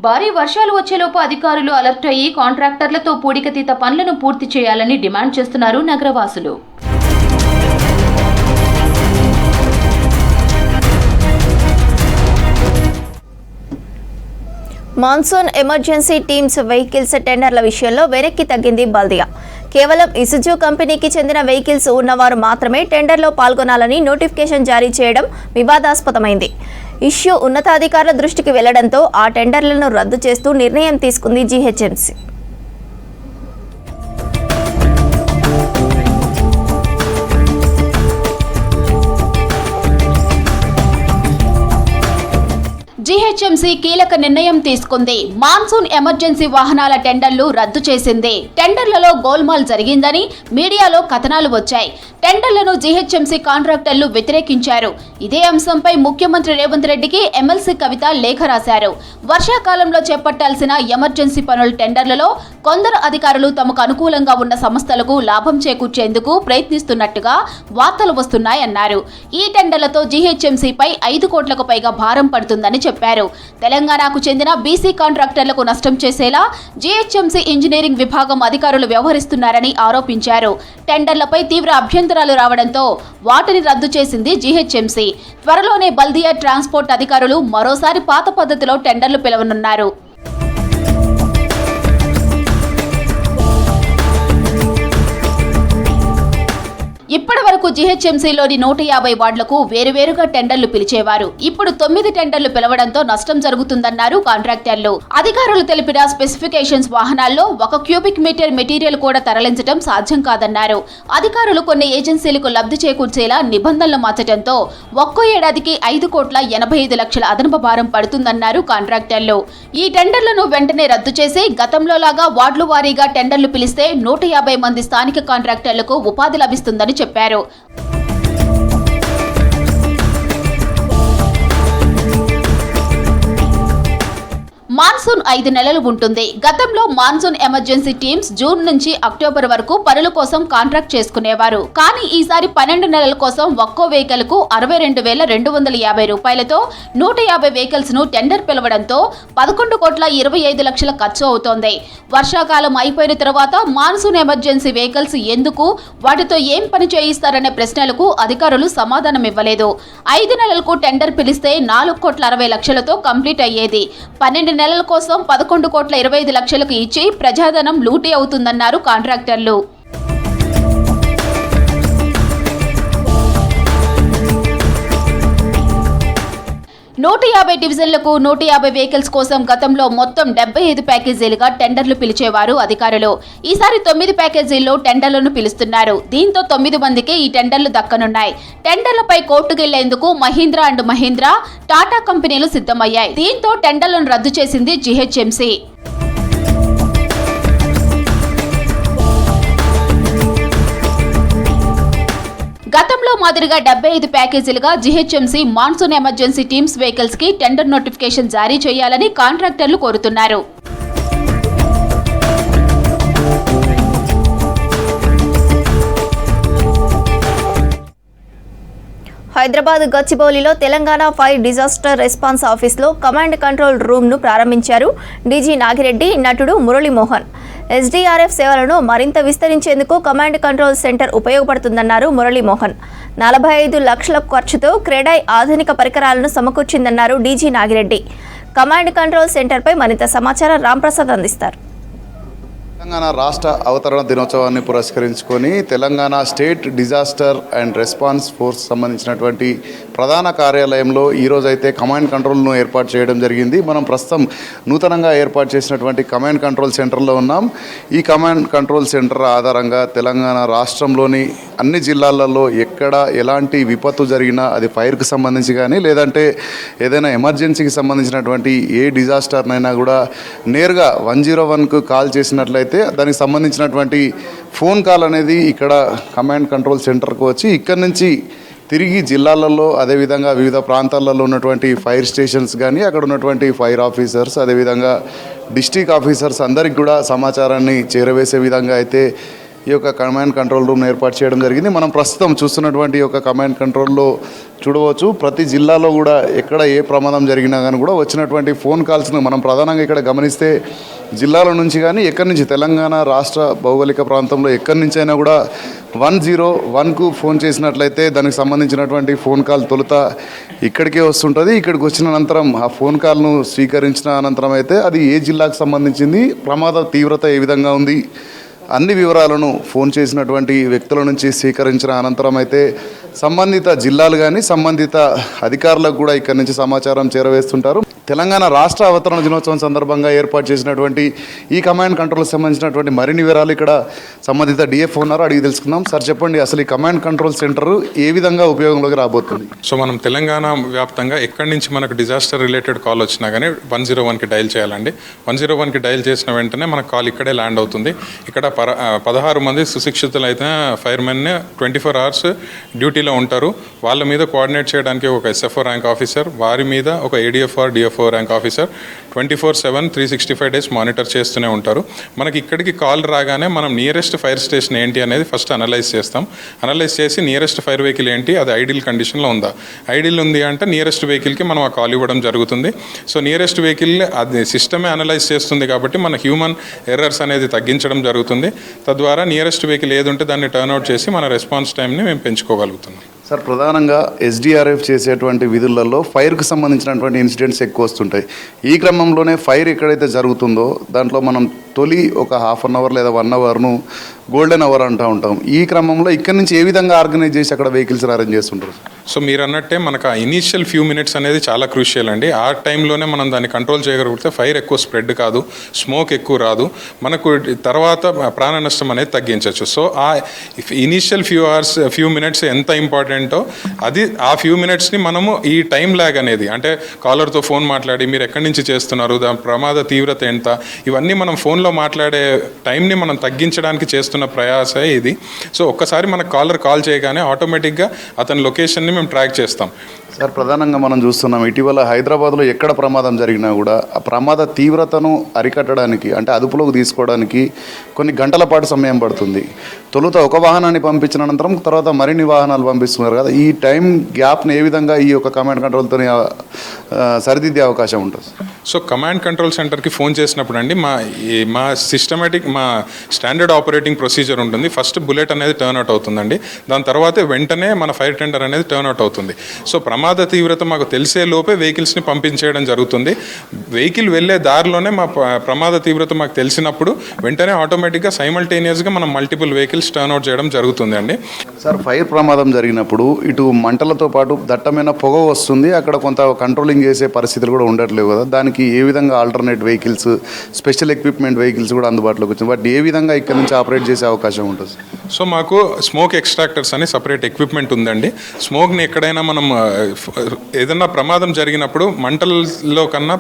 భారీ వర్షాలు వచ్చేలోపు అధికారులు అలర్ట్ అయ్యి కాంట్రాక్టర్లతో పూడికతీత పనులను పూర్తి చేయాలని డిమాండ్ చేస్తున్నారు నగరవాసులు. మాన్సూన్ ఎమర్జెన్సీ టీమ్స్ వెహికల్స్ టెండర్ల విషయంలో వెనక్కి తగ్గింది బల్దియా. కేవలం ఇసుజు కంపెనీకి చెందిన వెహికల్స్ ఉన్నవారు మాత్రమే టెండర్లో పాల్గొనాలని నోటిఫికేషన్ జారీ చేయడం వివాదాస్పదమైంది. ఇష్యూ ఉన్నతాధికారుల దృష్టికి వెళ్లడంతో ఆ టెండర్లను రద్దు చేస్తూ నిర్ణయం తీసుకుంది జీహెచ్ఎంసీ. జీహెచ్ఎంసీ కీలక నిర్ణయం తీసుకుంది. మాన్సూన్ ఎమర్జెన్సీ వాహనాల టెండర్లు రద్దు చేసింది. టెండర్లలో గోల్మాల్ జరిగిందని మీడియాలో కథనాలు వచ్చాయి. టెండర్లను జీహెచ్ఎంసీ కాంట్రాక్టర్లు వ్యతిరేకించారు. ఇదే అంశంపై ముఖ్యమంత్రి రేవంత్ రెడ్డికి ఎమ్మెల్సీ కవిత లేఖ రాశారు. వర్షాకాలంలో చేపట్టాల్సిన ఎమర్జెన్సీ పనుల టెండర్లలో కొందరు అధికారులు తమకు అనుకూలంగా ఉన్న సంస్థలకు లాభం చేకూర్చేందుకు ప్రయత్నిస్తున్నట్టుగా వార్తలు వస్తున్నాయన్నారు. ఈ టెండర్లతో జీహెచ్ఎంసీపై 5 కోట్లకు పైగా భారం పడుతుందని చెప్పారు. తెలంగాణకు చెందిన బీసీ కాంట్రాక్టర్లకు నష్టం చేసేలా జీహెచ్ఎంసీ ఇంజనీరింగ్ విభాగం అధికారులు వ్యవహరిస్తున్నారని ఆరోపించారు. టెండర్లపై తీవ్ర అభ్యంతరాలు రావడంతో వాటిని రద్దు చేసింది జీహెచ్ఎంసీ. త్వరలోనే బల్దియా ట్రాన్స్పోర్ట్ అధికారులు మరోసారి పాత పద్ధతిలో టెండర్లు పిలవనున్నారు. ఇప్పటి వరకు జీహెచ్ఎంసీలోని 150 వార్డులకు వేరువేరుగా టెండర్లు పిలిచేవారు. ఇప్పుడు 9 టెండర్లు పిలవడంతో నష్టం జరుగుతుందన్నారు కాంట్రాక్టర్లు. అధికారులు తెలిపిన స్పెసిఫికేషన్స్ వాహనాల్లో 1 క్యూబిక్ మీటర్ మెటీరియల్ కూడా తరలించడం సాధ్యం కాదన్నారు. అధికారులు కొన్ని ఏజెన్సీలకు లబ్ధి చేకూర్చేలా నిబంధనలు మార్చడంతో ఒక్కో ఏడాదికి 5,85,00,000 అదనపు భారం పడుతుందన్నారు కాంట్రాక్టర్లు. ఈ టెండర్లను వెంటనే రద్దు చేసి గతంలో లాగా వార్డుల వారీగా టెండర్లు పిలిస్తే 150 మంది స్థానిక కాంట్రాక్టర్లకు ఉపాధి లభిస్తుందని చెప్పారు. మాన్సూన్ 5 నెలలు ఉంటుంది. గతంలో మాన్సూన్ ఎమర్జెన్సీ టీమ్స్ జూన్ నుంచి అక్టోబర్ వరకు పనుల కోసం కాంట్రాక్ట్ చేసుకునేవారు. కానీ ఈసారి 12 నెలల కోసం ఒక్కో వెహికల్ కు 62,250 రూపాయలతో 150 వెహికల్స్ ను టెండర్ పిలవడంతో 11,25,00,000 ఖర్చు అవుతోంది. వర్షాకాలం అయిపోయిన తర్వాత మాన్సూన్ ఎమర్జెన్సీ వెహికల్స్ ఎందుకు, వాటితో ఏం పని చేయిస్తారనే ప్రశ్నలకు అధికారులు సమాధానం ఇవ్వలేదు. 5 నెలలకు టెండర్ పిలిస్తే 4,60,00,000తో కంప్లీట్ అయ్యేది. 12 నెలల కోసం 11,25,00,000కు ఇచ్చి ప్రజాధనం లూటీ అవుతుందన్నారు కాంట్రాక్టర్లు. నూట 150 డివిజన్లకు 150 వెహికల్స్ కోసం గతంలో మొత్తం 75 ప్యాకేజీలుగా టెండర్లు పిలిచేవారు అధికారులు. ఈసారి 9 ప్యాకేజీల్లో టెండర్లను పిలుస్తున్నారు. దీంతో 9 మందికి ఈ టెండర్లు దక్కనున్నాయి. టెండర్లపై కోర్టుకెళ్లేందుకు మహీంద్రా అండ్ మహీంద్రా, టాటా కంపెనీలు సిద్ధమయ్యాయి. దీంతో టెండర్లను రద్దు చేసింది జీహెచ్ఎంసీ. గతంలో మాదిరిగా 75 ప్యాకేజీలుగా GHMC monsoon emergency teams vehicles కి టెండర్ నోటిఫికేషన్ జారీ చేయాలని కాంట్రాక్టర్లు కోరుతున్నారు. హైదరాబాద్ గచ్చిబౌలిలో తెలంగాణ ఫైర్ డిజాస్టర్ రెస్పాన్స్ ఆఫీస్లో కమాండ్ కంట్రోల్ రూమ్ను ప్రారంభించారు డీజీ నాగిరెడ్డి, నటుడు మురళీమోహన్. ఎస్డీఆర్ఎఫ్ సేవలను మరింత విస్తరించేందుకు కమాండ్ కంట్రోల్ సెంటర్ ఉపయోగపడుతుందన్నారు మురళీమోహన్. 45 లక్షల ఖర్చుతో క్రెడాయ్ ఆధునిక పరికరాలను సమకూర్చిందన్నారు డీజీ నాగిరెడ్డి. కమాండ్ కంట్రోల్ సెంటర్పై మరింత సమాచారం రాంప్రసాద్ అందిస్తారు. తెలంగాణ రాష్ట్ర అవతరణ దినోత్సవాన్ని పురస్కరించుకొని Telangana state disaster and response force సంబంధించినటువంటి ప్రధాన కార్యాలయంలో ఈరోజైతే కమాండ్ కంట్రోల్ను ఏర్పాటు చేయడం జరిగింది. మనం ప్రస్తుతం నూతనంగా ఏర్పాటు చేసినటువంటి కమాండ్ కంట్రోల్ సెంటర్లో ఉన్నాం. ఈ కమాండ్ కంట్రోల్ సెంటర్ ఆధారంగా తెలంగాణ రాష్ట్రంలోని అన్ని జిల్లాలలో ఎక్కడ ఎలాంటి విపత్తు జరిగినా, అది ఫైర్కి సంబంధించి కానీ లేదంటే ఏదైనా ఎమర్జెన్సీకి సంబంధించినటువంటి ఏ డిజాస్టర్నైనా కూడా నేరుగా 101కు కాల్ చేసినట్లయితే దానికి సంబంధించినటువంటి ఫోన్ కాల్ అనేది ఇక్కడ కమాండ్ కంట్రోల్ సెంటర్కు వచ్చి ఇక్కడి నుంచి తిరిగి జిల్లాలలో అదేవిధంగా వివిధ ప్రాంతాలలో ఉన్నటువంటి ఫైర్ స్టేషన్స్ కానీ అక్కడ ఉన్నటువంటి ఫైర్ ఆఫీసర్స్ అదేవిధంగా డిస్ట్రిక్ట్ ఆఫీసర్స్ అందరికి కూడా సమాచారాన్ని చేరవేసే విధంగా అయితే ఈ యొక్క కమాండ్ కంట్రోల్ రూమ్ ఏర్పాటు చేయడం జరిగింది. మనం ప్రస్తుతం చూస్తున్నటువంటి ఈ యొక్క కమాండ్ కంట్రోల్లో చూడవచ్చు, ప్రతి జిల్లాలో కూడా ఎక్కడ ఏ ప్రమాదం జరిగినా కానీ కూడా వచ్చినటువంటి ఫోన్ కాల్స్ను మనం ప్రధానంగా ఇక్కడ గమనిస్తే జిల్లాల నుంచి కానీ ఎక్కడి నుంచి తెలంగాణ రాష్ట్ర భౌగోళిక ప్రాంతంలో ఎక్కడి నుంచి అయినా కూడా 101కు ఫోన్ చేసినట్లయితే దానికి సంబంధించినటువంటి ఫోన్ కాల్ తొలుత ఇక్కడికే వస్తుంటుంది. ఇక్కడికి వచ్చిన అనంతరం ఆ ఫోన్ కాల్ను స్వీకరించిన అనంతరం అయితే అది ఏ జిల్లాకు సంబంధించింది, ప్రమాద తీవ్రత ఏ విధంగా ఉంది, అన్ని వివరాలను ఫోన్ చేసినటువంటి వ్యక్తుల నుంచి స్వీకరించిన అనంతరం అయితే సంబంధిత జిల్లాలు కానీ సంబంధిత అధికారులకు కూడా ఇక్కడి నుంచి సమాచారం చేరవేస్తుంటారు. తెలంగాణ రాష్ట్ర అవతరణ దినోత్సవం సందర్భంగా ఏర్పాటు చేసినటువంటి ఈ కమాండ్ కంట్రోల్కి సంబంధించినటువంటి మరిన్ని వివరాలు ఇక్కడ సంబంధిత డిఎఫ్ ఉన్నారు, అడిగి తెలుసుకుందాం. సార్ చెప్పండి, అసలు ఈ కమాండ్ కంట్రోల్ సెంటర్ ఏ విధంగా ఉపయోగంలోకి రాబోతుంది? సో మనం తెలంగాణ వ్యాప్తంగా ఎక్కడి నుంచి మనకు డిజాస్టర్ రిలేటెడ్ కాల్ వచ్చినా కానీ 101కి డయల్ చేయాలండి. 101కి డయల్ చేసిన వెంటనే మనకు కాల్ ఇక్కడే ల్యాండ్ అవుతుంది. ఇక్కడ 16 మంది సుశిక్షితులైన ఫైర్మెన్ 24 hours డ్యూటీలో ఉంటారు. వాళ్ళ మీద కోఆర్డినేట్ చేయడానికి ఒక SFO ర్యాంక్ ఆఫీసర్, వారి మీద ఒక ADFO DFO rank officer 24/7 365 days monitor చేస్తూనే ఉంటారు. మనకి ఇక్కడికి కాల్ రాగానే మనం నియరెస్ట్ ఫైర్ స్టేషన్ ఏంటి అనేది ఫస్ట్ అనలైజ్ చేస్తాం. అనలైజ్ చేసి నియరెస్ట్ ఫైర్ వెహికల్ ఏంటి, అది ఐడిల్ కండిషన్లో ఉందా, ఐడిల్ ఉంది అంటే నియరెస్ట్ వెహికల్కి మనం ఆ కాల్ ఇవ్వడం జరుగుతుంది. సో నియరెస్ట్ వెహికల్ అది సిస్టమే అనలైజ్ చేస్తుంది కాబట్టి మన హ్యూమన్ ఎర్రర్స్ అనేది తగ్గించడం జరుగుతుంది. తద్వారా నియరెస్ట్ వెహికల్ ఏది ఉంటే దాన్ని టర్న్అవుట్ చేసి మన రెస్పాన్స్ టైంని మేము పెంచుకోగలుగుతున్నాం. సార్, ప్రధానంగా SDRF చేసేటువంటి విధులలో ఫైర్కు సంబంధించినటువంటి ఇన్సిడెంట్స్ ఎక్కువ వస్తుంటాయి. ఈ క్రమంలోనే ఫైర్ ఎక్కడైతే జరుగుతుందో దాంట్లో మనం తొలి ఒక 1/2 hour లేదా 1 hourను గోల్డెన్ అవర్ అంటూ ఉంటాం. ఈ క్రమంలో ఇక్కడ నుంచి ఏ విధంగా ఆర్గనైజ్ చేసి అక్కడ వెహికల్స్ అరేంజ్ చేస్తుంటారు? సో మీరు అన్నట్టే మనకు ఆ ఇనీషియల్ ఫ్యూ మినిట్స్ అనేది చాలా క్రూషియల్ అండి. ఆ టైంలోనే మనం దాన్ని కంట్రోల్ చేయగలిగితే ఫైర్ ఎక్కువ స్ప్రెడ్ కాదు, స్మోక్ ఎక్కువ రాదు, మనకు తర్వాత ప్రాణ నష్టం అనేది తగ్గించవచ్చు. సో ఆ ఇనీషియల్ ఫ్యూ మినిట్స్ ఎంత ఇంపార్టెంటో అది ఆ ఫ్యూ మినిట్స్ని మనము ఈ టైం ల్యాగ్ అనేది అంటే కాలర్తో ఫోన్ మాట్లాడి మీరు ఎక్కడి నుంచి చేస్తున్నారు, దాని ప్రమాద తీవ్రత ఎంత, ఇవన్నీ మనం ఫోన్లో మాట్లాడే టైంని మనం తగ్గించడానికి చేస్తున్న ప్రయాసే ఇది. సో ఒక్కసారి మనకు కాల్ చేయగానే ఆటోమేటిక్గా అతని లొకేషన్ని మేము ట్రాక్ చేస్తాం. సార్, ప్రధానంగా మనం చూస్తున్నాం ఇటీవల హైదరాబాద్లో ఎక్కడ ప్రమాదం జరిగినా కూడా ఆ ప్రమాద తీవ్రతను అరికట్టడానికి అంటే అదుపులోకి తీసుకోవడానికి కొన్ని గంటల పాటు సమయం పడుతుంది. తొలుత ఒక వాహనాన్ని పంపించిన అనంతరం తర్వాత మరిన్ని వాహనాలు పంపిస్తున్నారు కదా, ఈ టైం గ్యాప్ని ఏ విధంగా ఈ యొక్క కమాండ్ కంట్రోల్తో సరిదిద్దే అవకాశం ఉంటుంది? సో కమాండ్ కంట్రోల్ సెంటర్కి ఫోన్ చేసినప్పుడు అండి మా సిస్టమేటిక్ మా స్టాండర్డ్ ఆపరేటింగ్ ప్రొసీజర్ ఉంటుంది. ఫస్ట్ బుల్లెట్ అనేది టర్న్అవుట్ అవుతుందండి, దాని తర్వాత వెంటనే మన ఫైర్ టెండర్ అనేది టర్న్అవుట్ అవుతుంది. సో ప్రమాద తీవ్రత మాకు తెలిసే లోపే వెహికల్స్ని పంపించేయడం జరుగుతుంది. వెహికల్ వెళ్ళే దారిలోనే మా ప్రమాద తీవ్రత మాకు తెలిసినప్పుడు వెంటనే ఆటోమేటిక్గా సైమల్టేనియస్గా మనం మల్టిపుల్ వెహికల్స్ టర్న్అవుట్ చేయడం జరుగుతుంది అండి. సార్, ఫైర్ ప్రమాదం జరిగినప్పుడు ఇటు మంటలతో పాటు దట్టమైన పొగ వస్తుంది, అక్కడ కొంత కంట్రోలింగ్ చేసే పరిస్థితులు కూడా ఉండట్లేవు కదా, దానికి ఏ విధంగా alternate vehicles, special equipment vehicles కూడా అందుబాటులోకి వచ్చింది, వాటి ఏ విధంగా ఇక్కడ నుంచి ఆపరేట్ చేసే అవకాశం ఉంటుంది? సో మాకు స్మోక్ ఎక్స్ట్రాక్టర్స్ అని సపరేట్ ఎక్విప్మెంట్ ఉందండి. స్మోక్ని ఎక్కడైనా మనం ఏదన్నా ప్రమాదం జరిగినప్పుడు మంటల్లో కన్నా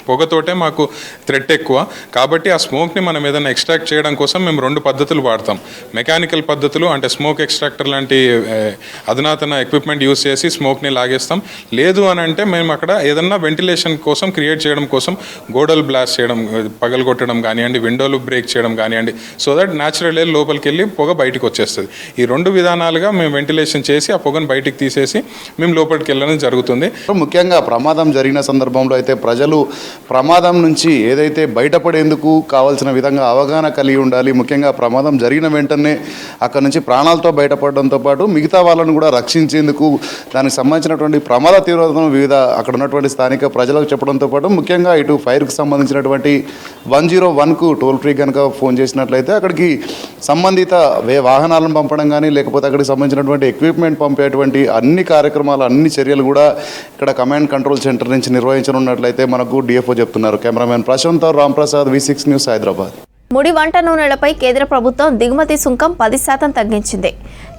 పొగతోటే మాకు థ్రెట్ ఎక్కువ కాబట్టి ఆ స్మోక్ని మనం ఏదైనా ఎక్స్ట్రాక్ట్ చేయడం కోసం మేము 2 పద్ధతులు వాడతాం. మెకానికల్ పద్ధతులు అంటే స్మోక్ ఎక్స్ట్రాక్టర్ లాంటి అధునాతన ఎక్విప్మెంట్ యూస్ చేసి స్మోక్ని లాగేస్తాం. లేదు అని అంటే మేము అక్కడ ఏదన్నా వెంటిలేషన్ కోసం క్రియేట్ చేయడం కోసం గోడలు బ్లాస్ట్ చేయడం, పగలగొట్టడం కానివ్వండి, విండోలు బ్రేక్ చేయడం కానివ్వండి, సో దట్ న్యాచురల్ ఎయిర్ లోపలికి వెళ్ళి పొగ బయటకు వచ్చేస్తుంది. ఈ 2 విధానాలుగా మేము వెంటిలేషన్ చేసి ఆ పొగను బయటికి తీసేసి మేము లోపలికి వెళ్ళడం జరుగుతుంది. ముఖ్యంగా ప్రమాదం జరిగిన సందర్భంలో అయితే ప్రజలు ప్రమాదం నుంచి ఏదైతే బయటపడేందుకు కావాల్సిన విధంగా అవగాహన కలిగి ఉండాలి. ముఖ్యంగా ప్రమాదం జరిగిన వెంటనే అక్కడ నుంచి ప్రాణాలతో బయటపడడంతో పాటు మిగతా వాళ్ళను కూడా రక్షించేందుకు దానికి సంబంధించినటువంటి ప్రమాద తీవ్రతను వివిధ అక్కడ ఉన్నటువంటి స్థానిక ప్రజలకు చెప్పడంతో పాటు ముఖ్యంగా ఇటు ఫైర్కి సంబంధించినటువంటి 101కు టోల్ ఫ్రీ కనుక ఫోన్ చేసినట్లయితే అక్కడికి సంబంధిత వాహనాలను పంపడం కానీ లేకపోతే అక్కడికి సంబంధించినటువంటి ఎక్విప్మెంట్ పంపేటువంటి అన్ని కార్యక్రమాలు, అన్ని చర్యలు కూడా ఇక్కడ కమాండ్ కంట్రోల్ సెంటర్ నుంచి నిర్వహించనున్నట్లయితే మనకు డిఎఫ్ఓ చెప్తున్నారు. Cameraman Prashanth, Ramprasad, V6 news, Hyderabad. ముడి వంట నూనెలపై కేంద్ర ప్రభుత్వం దిగుమతి సుంకం 10% తగ్గించింది.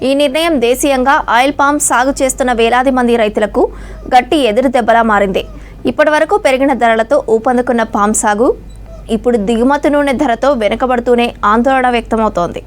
ఈ నిర్ణయం దేశీయంగా ఆయిల్ పామ్ సాగు చేస్తున్న వేలాది మంది రైతులకు గట్టి ఎదురుదెబ్బలా మారింది. ఇప్పటివరకు పెరిగిన ధరలతో ఊపందుకున్న పామ్ సాగు ఇప్పుడు దిగుమతి నూనె ధరతో వెనుకబడుతూనే ఆందోళన వ్యక్తమవుతోంది.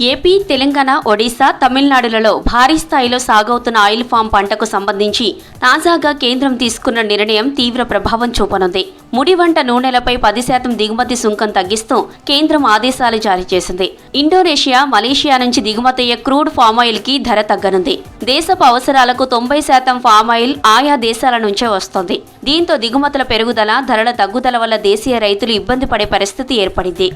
ఏపీ, తెలంగాణ, ఒడిశా, తమిళనాడులలో భారీ స్థాయిలో సాగవుతున్న ఆయిల్ ఫామ్ పంటకు సంబంధించి తాజాగా కేంద్రం తీసుకున్న నిర్ణయం తీవ్ర ప్రభావం చూపనుంది. ముడి వంట నూనెలపై 10% దిగుమతి సుంకం తగ్గిస్తూ కేంద్రం ఆదేశాలు జారీ చేసింది. ఇండోనేషియా, మలేషియా నుంచి దిగుమతయ్యే క్రూడ్ ఫామాయిల్ కి ధర తగ్గనుంది. దేశపు అవసరాలకు 90% ఫామాయిల్ ఆయా దేశాల నుంచే వస్తోంది. దీంతో దిగుమతుల పెరుగుదల, ధరల తగ్గుదల వల్ల దేశీయ రైతులు ఇబ్బంది పడే పరిస్థితి ఏర్పడింది.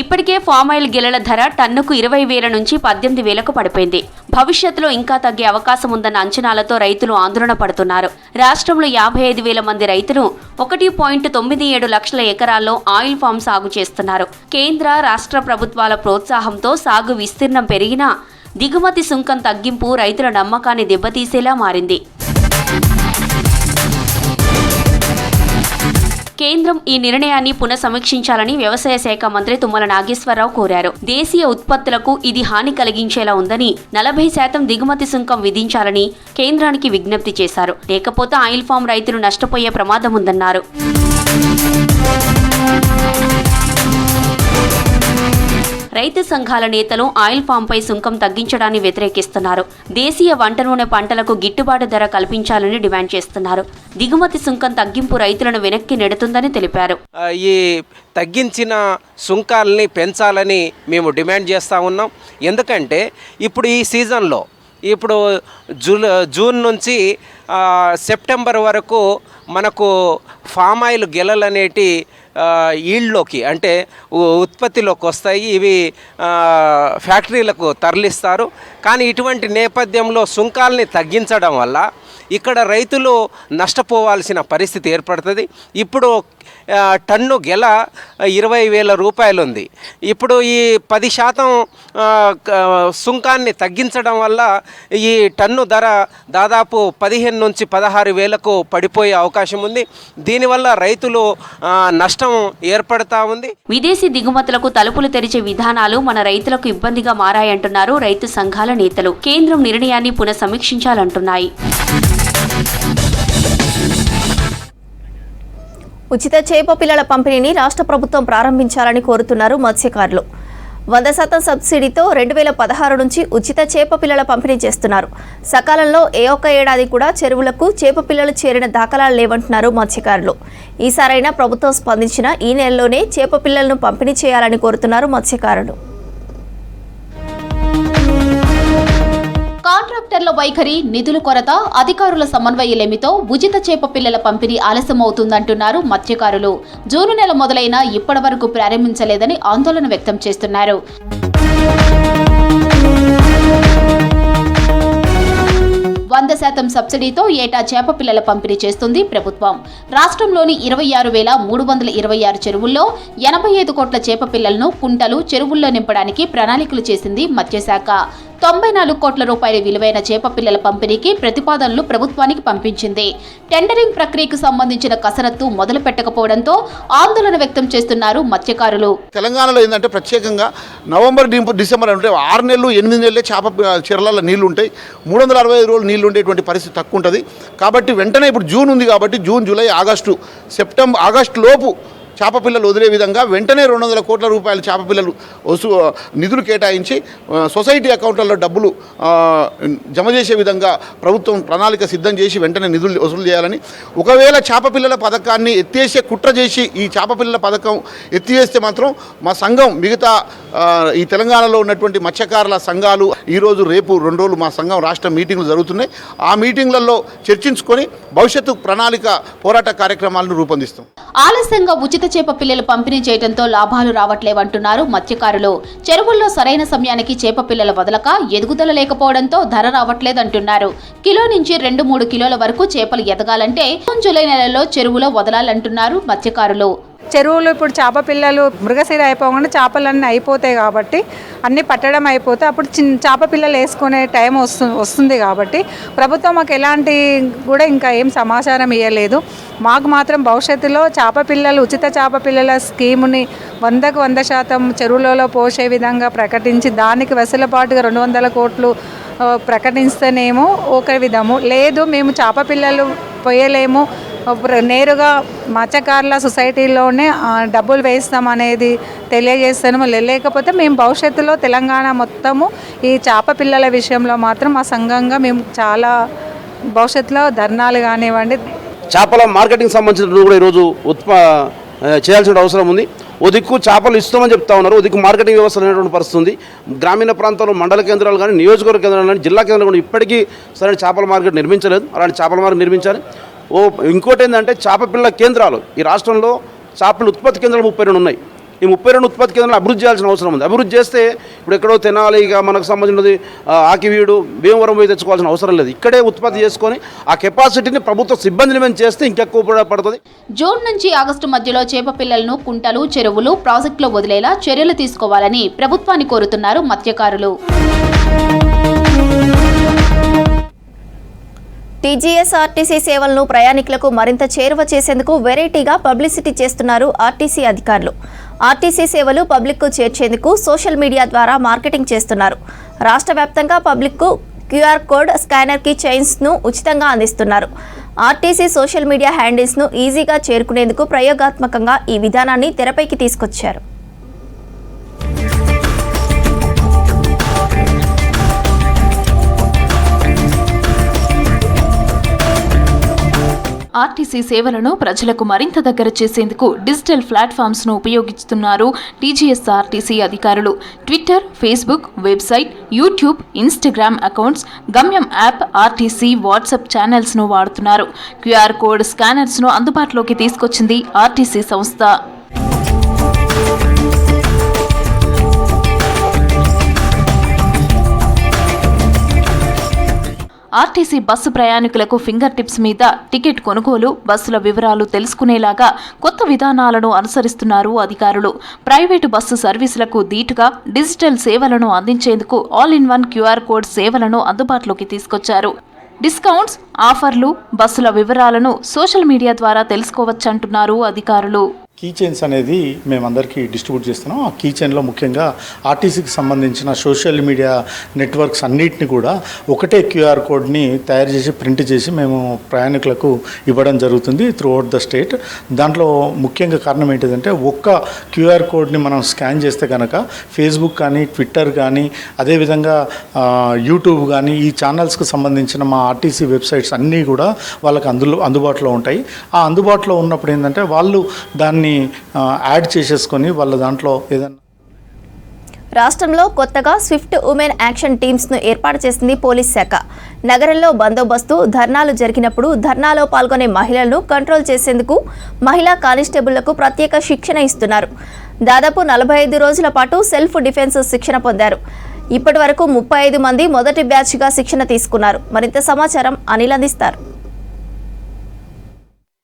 ఇప్పటికే ఫామాయిల్ గిలల ధర టన్నుకు 20,000 నుంచి 18,000కు పడిపోయింది. భవిష్యత్తులో ఇంకా తగ్గే అవకాశం ఉందన్న అంచనాలతో రైతులు ఆందోళన పడుతున్నారు. రాష్ట్రంలో 55,000 మంది రైతులు 1.97 లక్షల ఎకరాల్లో ఆయిల్ ఫామ్ సాగు చేస్తున్నారు. కేంద్ర, రాష్ట్ర ప్రభుత్వాల ప్రోత్సాహంతో సాగు విస్తీర్ణం పెరిగినా దిగుమతి సుంకం తగ్గింపు రైతుల నమ్మకాన్ని దెబ్బతీసేలా మారింది. కేంద్రం ఈ నిర్ణయాన్ని పునఃసమీక్షించాలని వ్యవసాయ శాఖ మంత్రి తుమ్మల నాగేశ్వరరావు కోరారు. దేశీయ ఉత్పత్తులకు ఇది హాని కలిగించేలా ఉందని 40% దిగుమతి సుంకం విధించాలని కేంద్రానికి విజ్ఞప్తి చేశారు. లేకపోతే ఆయిల్ ఫామ్ రైతులు నష్టపోయే ప్రమాదం ఉందన్నారు. రైతు సంఘాల నేతలు ఆయిల్ ఫామ్పై సుంకం తగ్గించడాన్ని వ్యతిరేకిస్తున్నారు. దేశీయ వంట నూనె పంటలకు గిట్టుబాటు ధర కల్పించాలని డిమాండ్ చేస్తున్నారు. దిగుమతి సుంకం తగ్గింపు రైతులను వెనక్కి నెడుతుందని తెలిపారు. ఈ తగ్గించిన సుంకాలని పెంచాలని మేము డిమాండ్ చేస్తూ ఉన్నాం. ఎందుకంటే ఇప్పుడు ఈ సీజన్లో ఇప్పుడు జూన్ నుంచి సెప్టెంబర్ వరకు మనకు ఫామాయిల్ గెలలనేటి ఈల్డ్లోకి అంటే ఉత్పత్తిలోకి వస్తాయి. ఇవి ఫ్యాక్టరీలకు తరలిస్తారు. కానీ ఇటువంటి నేపథ్యంలో సుంకాలని తగ్గించడం వల్ల ఇక్కడ రైతులు నష్టపోవాల్సిన పరిస్థితి ఏర్పడుతుంది. ఇప్పుడు టన్ను గెల 20,000 రూపాయలు ఉంది. ఇప్పుడు ఈ 10% సుంకాన్ని తగ్గించడం వల్ల ఈ టన్ను ధర దాదాపు 15 నుంచి 16,000కు పడిపోయే అవకాశం ఉంది. దీనివల్ల రైతులు నష్టం ఏర్పడతా ఉంది. విదేశీ దిగుమతులకు తలుపులు తెరిచే విధానాలు మన రైతులకు ఇబ్బందిగా మారాయంటున్నారు రైతు సంఘాల నేతలు. కేంద్రం నిర్ణయాన్ని పునఃసమీక్షించాలంటున్నాయి. ఉచిత చేప పిల్లల పంపిణీని రాష్ట్ర ప్రభుత్వం ప్రారంభించాలని కోరుతున్నారు మత్స్యకారులు. 100% సబ్సిడీతో 2016 నుంచి ఉచిత చేప పిల్లల పంపిణీ చేస్తున్నారు. సకాలంలో ఏ ఒక్క ఏడాది కూడా చెరువులకు చేప పిల్లలు చేరిన దాఖలాలు లేవంటున్నారు మత్స్యకారులు. ఈసారైనా ప్రభుత్వం స్పందించిన ఈ నెలలోనే చేప పిల్లలను పంపిణీ చేయాలని కోరుతున్నారు మత్స్యకారులు. కాంట్రాక్టర్ల వైఖరి, నిధుల కొరత, అధికారుల సమన్వయలేమితో ఉచిత చేప పిల్లల పంపిణీ ఆలస్యమవుతుందంటున్నారు మత్స్యకారులు. జూన్ నెల మొదలైన ఇప్పటి వరకు ప్రారంభించలేదని ఆందోళన వ్యక్తం చేస్తున్నారు. 100% సబ్సిడీతో ఏటా చేప పిల్లల పంపిణీ చేస్తుంది ప్రభుత్వం. రాష్ట్రంలోని 26,326 చెరువుల్లో 85 కోట్ల చేప పిల్లలను కుంటలు, చెరువుల్లో నింపడానికి ప్రణాళికలు చేసింది మత్స్యశాఖ. 94 కోట్ల రూపాయల విలువైన చేప పిల్లల పంపిణీకి ప్రతిపాదనలు ప్రభుత్వానికి పంపించింది. టెండరింగ్ ప్రక్రియకు సంబంధించిన కసరత్తు మొదలు పెట్టకపోవడంతో ఆందోళన వ్యక్తం చేస్తున్నారు మత్స్యకారులు. తెలంగాణలో ఏంటంటే ప్రత్యేకంగా నవంబర్, డిసెంబర్ అంటే 6 నెలలు 8 నెలలే చేప చెరలలో నీళ్లు ఉంటాయి. 365 రోజులు నీళ్లు ఉండేటువంటి పరిస్థితి తక్కువ ఉంటుంది. కాబట్టి వెంటనే ఇప్పుడు జూన్ ఉంది కాబట్టి June, July, August, September, August లోపు చేప పిల్లలు వదిలే విధంగా వెంటనే 200 కోట్ల రూపాయలు చేప పిల్లలు నిధులు కేటాయించి సొసైటీ అకౌంట్లలో డబ్బులు జమ చేసే విధంగా ప్రభుత్వం ప్రణాళిక సిద్ధం చేసి వెంటనే నిధులు వసూలు చేయాలని. ఒకవేళ చేప పిల్లల పథకాన్ని ఎత్తేసే కుట్ర చేసి ఈ చేప పిల్లల పథకం ఎత్తివేస్తే మాత్రం మా సంఘం మిగతా ఈ తెలంగాణలో ఉన్నటువంటి మత్స్యకారుల సంఘాలు ఈరోజు రేపు 2 రోజులు మా సంఘం రాష్ట్ర మీటింగ్లు జరుగుతున్నాయి. ఆ మీటింగ్లలో చర్చించుకొని భవిష్యత్తు ప్రణాళిక పోరాట కార్యక్రమాలను రూపొందిస్తాం. ఆలస్యంగా ఉచిత చేప పిల్లలు పంపిణీ చేయడంతో లాభాలు రావట్లేవంటున్నారు మత్స్యకారులు. చెరువుల్లో సరైన సమయానికి చేప పిల్లల వదలక ఎదుగుదల లేకపోవడంతో ధర రావట్లేదంటున్నారు. కిలో నుంచి 2-3 కిలోల వరకు చేపలు ఎదగాలంటే జూలై నెలలో చెరువులో వదలాలంటున్నారు మత్స్యకారులు. చెరువులు ఇప్పుడు చేప పిల్లలు మృగశిర అయిపోకుండా చేపలన్నీ అయిపోతాయి కాబట్టి అన్నీ పట్టడం అయిపోతే అప్పుడు చేప పిల్లలు వేసుకునే టైం వస్తుంది కాబట్టి ప్రభుత్వం మాకు ఎలాంటి కూడా ఇంకా ఏం సమాచారం ఇవ్వలేదు. మాకు మాత్రం భవిష్యత్తులో చేప పిల్లలు ఉచిత చేప పిల్లల స్కీముని 100కు 100% చెరువులలో పోసే విధంగా ప్రకటించి దానికి వెసులుబాటుగా 200 కోట్లు ప్రకటిస్తేనేమో ఒక విధము, లేదు మేము చేప పిల్లలు పోయలేము నేరుగా మత్స్యకారుల సొసైటీలోనే డబ్బులు వేస్తాం అనేది తెలియజేస్తాము. లేకపోతే మేము భవిష్యత్తులో తెలంగాణ మొత్తము ఈ చేప పిల్లల విషయంలో మాత్రం మా సంఘంగా మేము చాలా భవిష్యత్తులో ధర్నాలు కానివ్వండి. చేపల మార్కెటింగ్ సంబంధించిన కూడా ఈరోజు చేయాల్సిన అవసరం ఉంది. ఓ దిక్కు చేపలు ఇస్తామని చెప్తా ఉన్నారు, ఓ దిక్కు మార్కెటింగ్ వ్యవస్థ అనేటువంటి పరిస్థితి ఉంది. గ్రామీణ ప్రాంతాల్లో మండల కేంద్రాలు కానీ, నియోజకవర్గ కేంద్రాలు కానీ, జిల్లా కేంద్రాలు కూడా ఇప్పటికీ సరైన చేపల మార్కెట్ నిర్మించలేదు. అలాంటి చేపల మార్కెట్ నిర్మించాలి. ఇంకోటి ఏంటంటే చేప పిల్ల కేంద్రాలు ఈ రాష్ట్రంలో చేపల ఉత్పత్తి కేంద్రాలు 32 ఉన్నాయి. ఈ 32 ఉత్పత్తి కేంద్రాలు అభివృద్ధి చేయాల్సిన అవసరం ఉంది. అభివృద్ధి చేస్తే ఇప్పుడు ఎక్కడో తెనాలి ఇక మనకు సంబంధించినది ఆకివీడు, భీమవరం పోయి తెచ్చుకోవాల్సిన అవసరం లేదు. ఇక్కడే ఉత్పత్తి చేసుకొని ఆ కెపాసిటీని ప్రభుత్వ సిబ్బందిని మేము చేస్తే ఇంకెక్కువ ఉపయోగపడుతుంది. జూన్ నుంచి ఆగస్టు మధ్యలో చేప పిల్లలను కుంటలు, చెరువులు, ప్రాజెక్టులో వదిలేలా చర్యలు తీసుకోవాలని ప్రభుత్వాన్ని కోరుతున్నారు మత్స్యకారులు. టీజీఎస్ఆర్టీసీ సేవలను ప్రయాణికులకు మరింత చేరువ చేసేందుకు వెరైటీగా పబ్లిసిటీ చేస్తున్నారు ఆర్టీసీ అధికారులు. ఆర్టీసీ సేవలు పబ్లిక్కు చేర్చేందుకు సోషల్ మీడియా ద్వారా మార్కెటింగ్ చేస్తున్నారు. రాష్ట్ర వ్యాప్తంగా పబ్లిక్కు క్యూఆర్ కోడ్ స్కానర్కి చైన్స్ను ఉచితంగా అందిస్తున్నారు. ఆర్టీసీ సోషల్ మీడియా హ్యాండిల్స్ను ఈజీగా చేరుకునేందుకు ప్రయోగాత్మకంగా ఈ విధానాన్ని తెరపైకి తీసుకొచ్చారు. ఆర్టీసీ సేవలను ప్రజలకు మరింత దగ్గర చేసేందుకు డిజిటల్ ప్లాట్ఫామ్స్ను ఉపయోగిస్తున్నారు టీజీఎస్ఆర్టీసీ అధికారులు. Twitter, Facebook, website, YouTube, Instagram accounts, గమ్యం యాప్, ఆర్టీసీ వాట్సాప్ ఛానల్స్ను వాడుతున్నారు. క్యూఆర్ కోడ్ స్కానర్స్ను అందుబాటులోకి తీసుకొచ్చింది ఆర్టీసీ సంస్థ. ఆర్టీసీ బస్సు ప్రయాణికులకు ఫింగర్ టిప్స్ మీద టికెట్ కొనుగోలు, బస్సుల వివరాలు తెలుసుకునేలాగా కొత్త విధానాలను అనుసరిస్తున్నారు అధికారులు. ప్రైవేటు బస్సు సర్వీసులకు దీటుగా డిజిటల్ సేవలను అందించేందుకు all in one QR code సేవలను అందుబాటులోకి తీసుకొచ్చారు. డిస్కౌంట్స్, ఆఫర్లు, బస్సుల వివరాలను సోషల్ మీడియా ద్వారా తెలుసుకోవచ్చంటున్నారు అధికారులు. కీ చైన్స్ అనేది మేమందరికీ డిస్ట్రిబ్యూట్ చేస్తున్నాం. ఆ కీ చైన్లో ముఖ్యంగా ఆర్టీసీకి సంబంధించిన సోషల్ మీడియా నెట్వర్క్స్ అన్నిటిని కూడా ఒకటే క్యూఆర్ కోడ్ని తయారు చేసి ప్రింట్ చేసి మేము ప్రయాణికులకు ఇవ్వడం జరుగుతుంది త్రూఅవుట్ ద స్టేట్. దాంట్లో ముఖ్యంగా కారణం ఏంటిదంటే ఒక్క క్యూఆర్ కోడ్ని మనం స్కాన్ చేస్తే కనుక ఫేస్బుక్ కానీ, ట్విట్టర్ కానీ, అదేవిధంగా యూట్యూబ్ కానీ ఈ ఛానల్స్కి సంబంధించిన మా ఆర్టీసీ వెబ్సైట్స్ అన్నీ కూడా వాళ్ళకి అందుబాటులో ఉంటాయి. ఆ అందుబాటులో ఉన్నప్పుడు ఏంటంటే వాళ్ళు దాన్ని యాడ్ చేసేసుకొని వాళ్ళ దాంట్లో ఏదన్నా. రాష్ట్రంలో కొత్తగా స్విఫ్ట్ ఉమెన్ యాక్షన్ టీమ్స్ను ఏర్పాటు చేసింది పోలీస్ శాఖ. నగరంలో బందోబస్తు, ధర్నాలు జరిగినప్పుడు ధర్నాలో పాల్గొనే మహిళలను కంట్రోల్ చేసేందుకు మహిళా కానిస్టేబుళ్లకు ప్రత్యేక శిక్షణ ఇస్తున్నారు. దాదాపు 45 రోజుల పాటు సెల్ఫ్ డిఫెన్స్ శిక్షణ పొందారు. ఇప్పటి వరకు 35 మంది మొదటి బ్యాచ్గా శిక్షణ తీసుకున్నారు. మరింత సమాచారం అనిల్ అందిస్తారు.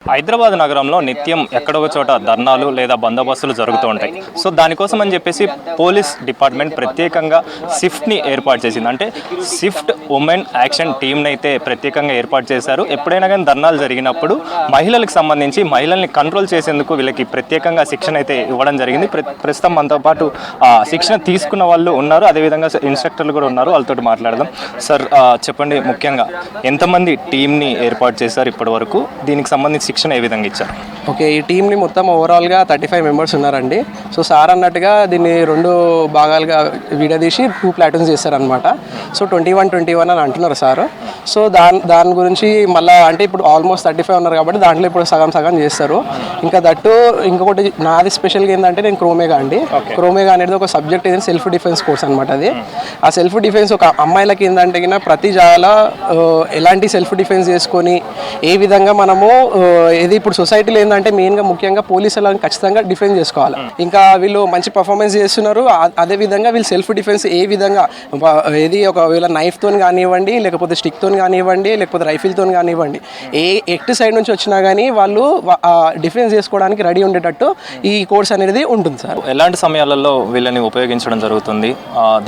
హైదరాబాద్ నగరంలో నిత్యం ఎక్కడొక చోట ధర్నాలు లేదా బందోబస్తులు జరుగుతూ ఉంటాయి. సో దానికోసం అని చెప్పేసి పోలీస్ డిపార్ట్మెంట్ ప్రత్యేకంగా స్విఫ్ట్ని ఏర్పాటు చేసింది. అంటే స్విఫ్ట్ ఉమెన్ యాక్షన్ టీమ్ని అయితే ప్రత్యేకంగా ఏర్పాటు చేశారు. ఎప్పుడైనా కానీ ధర్నాలు జరిగినప్పుడు మహిళలకు సంబంధించి మహిళల్ని కంట్రోల్ చేసేందుకు వీళ్ళకి ప్రత్యేకంగా శిక్షణ అయితే ఇవ్వడం జరిగింది. ప్రస్తుతం మనతో పాటు శిక్షణ తీసుకున్న వాళ్ళు ఉన్నారు, అదేవిధంగా ఇన్స్ట్రక్టర్లు కూడా ఉన్నారు. వాళ్ళతో మాట్లాడదాం. సార్ చెప్పండి, ముఖ్యంగా ఎంతమంది టీంని ఏర్పాటు చేశారు ఇప్పటి వరకు, దీనికి సంబంధించి శిక్షణ ఏ విధంగా ఇచ్చారు? ఓకే, ఈ టీంని మొత్తం ఓవరాల్గా 35 మెంబర్స్ ఉన్నారండి. సో సార్ అన్నట్టుగా దీన్ని 2 భాగాలుగా విడదీసి 2 ప్లాటూన్స్ చేస్తారనమాట. సో 21 అని అంటున్నారు సార్. సో దాని గురించి మళ్ళీ అంటే ఇప్పుడు ఆల్మోస్ట్ 35 ఉన్నారు కాబట్టి దాంట్లో ఇప్పుడు సగం చేస్తారు. ఇంకా ఇంకొకటి నాది స్పెషల్గా ఏంటంటే నేను క్రోమేగా అండి. క్రోమేగా అనేది ఒక సబ్జెక్ట్ ఏదైనా సెల్ఫ్ డిఫెన్స్ కోర్స్ అనమాట. అది ఆ సెల్ఫ్ డిఫెన్స్ ఒక అమ్మాయిలకి ఏంటంటే ప్రతి జాల ఎలాంటి సెల్ఫ్ డిఫెన్స్ చేసుకొని ఏ విధంగా మనము ఇది ఇప్పుడు సొసైటీలో ఏంటంటే మెయిన్గా ముఖ్యంగా పోలీసులను ఖచ్చితంగా డిఫెన్స్ చేసుకోవాలి. ఇంకా వీళ్ళు మంచి పర్ఫార్మెన్స్ చేస్తున్నారు. అదేవిధంగా వీళ్ళు సెల్ఫ్ డిఫెన్స్ ఏ విధంగా ఏది ఒకవేళ నైఫ్తో కానివ్వండి, లేకపోతే స్టిక్తో కానివ్వండి, లేకపోతే రైఫిల్తో కానివ్వండి, ఏ ఎక్ట్ సైడ్ నుంచి వచ్చినా కానీ వాళ్ళు డిఫెన్స్ చేసుకోవడానికి రెడీ ఉండేటట్టు ఈ కోర్స్ అనేది ఉంటుంది సార్. ఎలాంటి సమయాలలో వీళ్ళని ఉపయోగించడం జరుగుతుంది,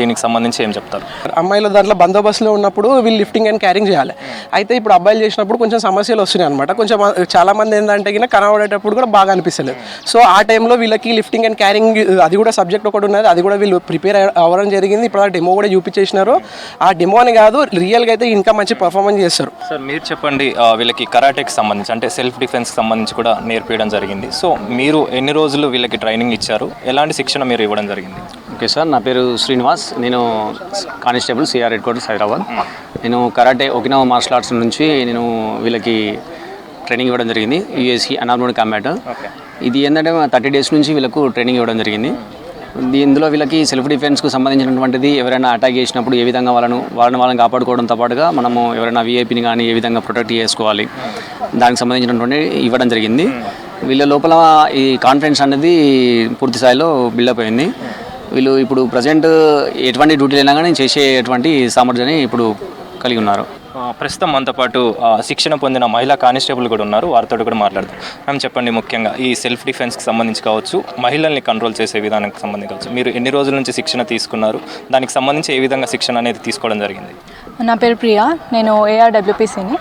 దీనికి సంబంధించి ఏం చెప్తారు? అమ్మాయిల దాంట్లో బందోబస్తులో ఉన్నప్పుడు వీళ్ళు లిఫ్టింగ్ అండ్ క్యారింగ్ చేయాలి. అయితే ఇప్పుడు అబ్బాయిలు చేసినప్పుడు కొంచెం సమస్యలు వస్తున్నాయి అనమాట. కొంచెం చాలా మంది ఏంటంటే పడేటప్పుడు కూడా బాగా అనిపిస్తలేదు. సో ఆ టైంలో వీళ్ళకి లిఫ్టింగ్ అండ్ క్యారింగ్ అది కూడా సబ్జెక్ట్ ఒకటి ఉన్నది, అది కూడా వీళ్ళు ప్రిపేర్ అవ్వడం జరిగింది. ఇప్పుడు ఆ డెమో కూడా చూపించేసినారు. ఆ డెమో అని కాదు, రియల్గా అయితే ఇంకా మంచి పర్ఫార్మెన్స్ చేస్తారు. సార్ మీరు చెప్పండి, వీళ్ళకి కరాటేకి సంబంధించి అంటే సెల్ఫ్ డిఫెన్స్కి సంబంధించి కూడా నేర్పించడం జరిగింది. సో మీరు ఎన్ని రోజులు వీళ్ళకి ట్రైనింగ్ ఇచ్చారు, ఎలాంటి శిక్షణ మీరు ఇవ్వడం జరిగింది? ఓకే సార్, నా పేరు శ్రీనివాస్, నేను constable CR head quarters Hyderabad. నేను కరాటే ఒకినావా మార్షల్ ఆర్ట్స్ నుంచి నేను వీళ్ళకి ట్రైనింగ్ ఇవ్వడం జరిగింది. USC unarmed combat. ఇది ఏంటంటే 30 days నుంచి వీళ్ళకు ట్రైనింగ్ ఇవ్వడం జరిగింది. ఇందులో వీళ్ళకి సెల్ఫ్ డిఫెన్స్కు సంబంధించినటువంటిది ఎవరైనా అటాక్ చేసినప్పుడు ఏ విధంగా వాళ్ళని కాపాడుకోవడంతో పాటుగా మనము ఎవరైనా వీఐపీని కానీ ఏ విధంగా ప్రొటెక్ట్ చేసుకోవాలి దానికి సంబంధించినటువంటి ఇవ్వడం జరిగింది. వీళ్ళ లోపల ఈ కాన్ఫిడెన్స్ అనేది పూర్తి స్థాయిలో బిల్డప్ అయింది. వీళ్ళు ఇప్పుడు ప్రజెంట్ ఎటువంటి డ్యూటీలు అయినా కానీ చేసేటువంటి సామర్థ్యాన్ని ఇప్పుడు కలిగి ఉన్నారు. ప్రస్తుతం మనతో పాటు శిక్షణ పొందిన మహిళా కానిస్టేబుల్ కూడా ఉన్నారు, వారితో కూడా మాట్లాడతాం. మేము చెప్పండి, ముఖ్యంగా ఈ సెల్ఫ్ డిఫెన్స్కి సంబంధించి కావచ్చు, మహిళల్ని కంట్రోల్ చేసే విధానానికి సంబంధించి కావచ్చు, మీరు ఎన్ని రోజుల నుంచి శిక్షణ తీసుకున్నారు, దానికి సంబంధించి ఏ విధంగా శిక్షణ అనేది తీసుకోవడం జరిగింది? నా పేరు ప్రియా, నేను ARWPCని.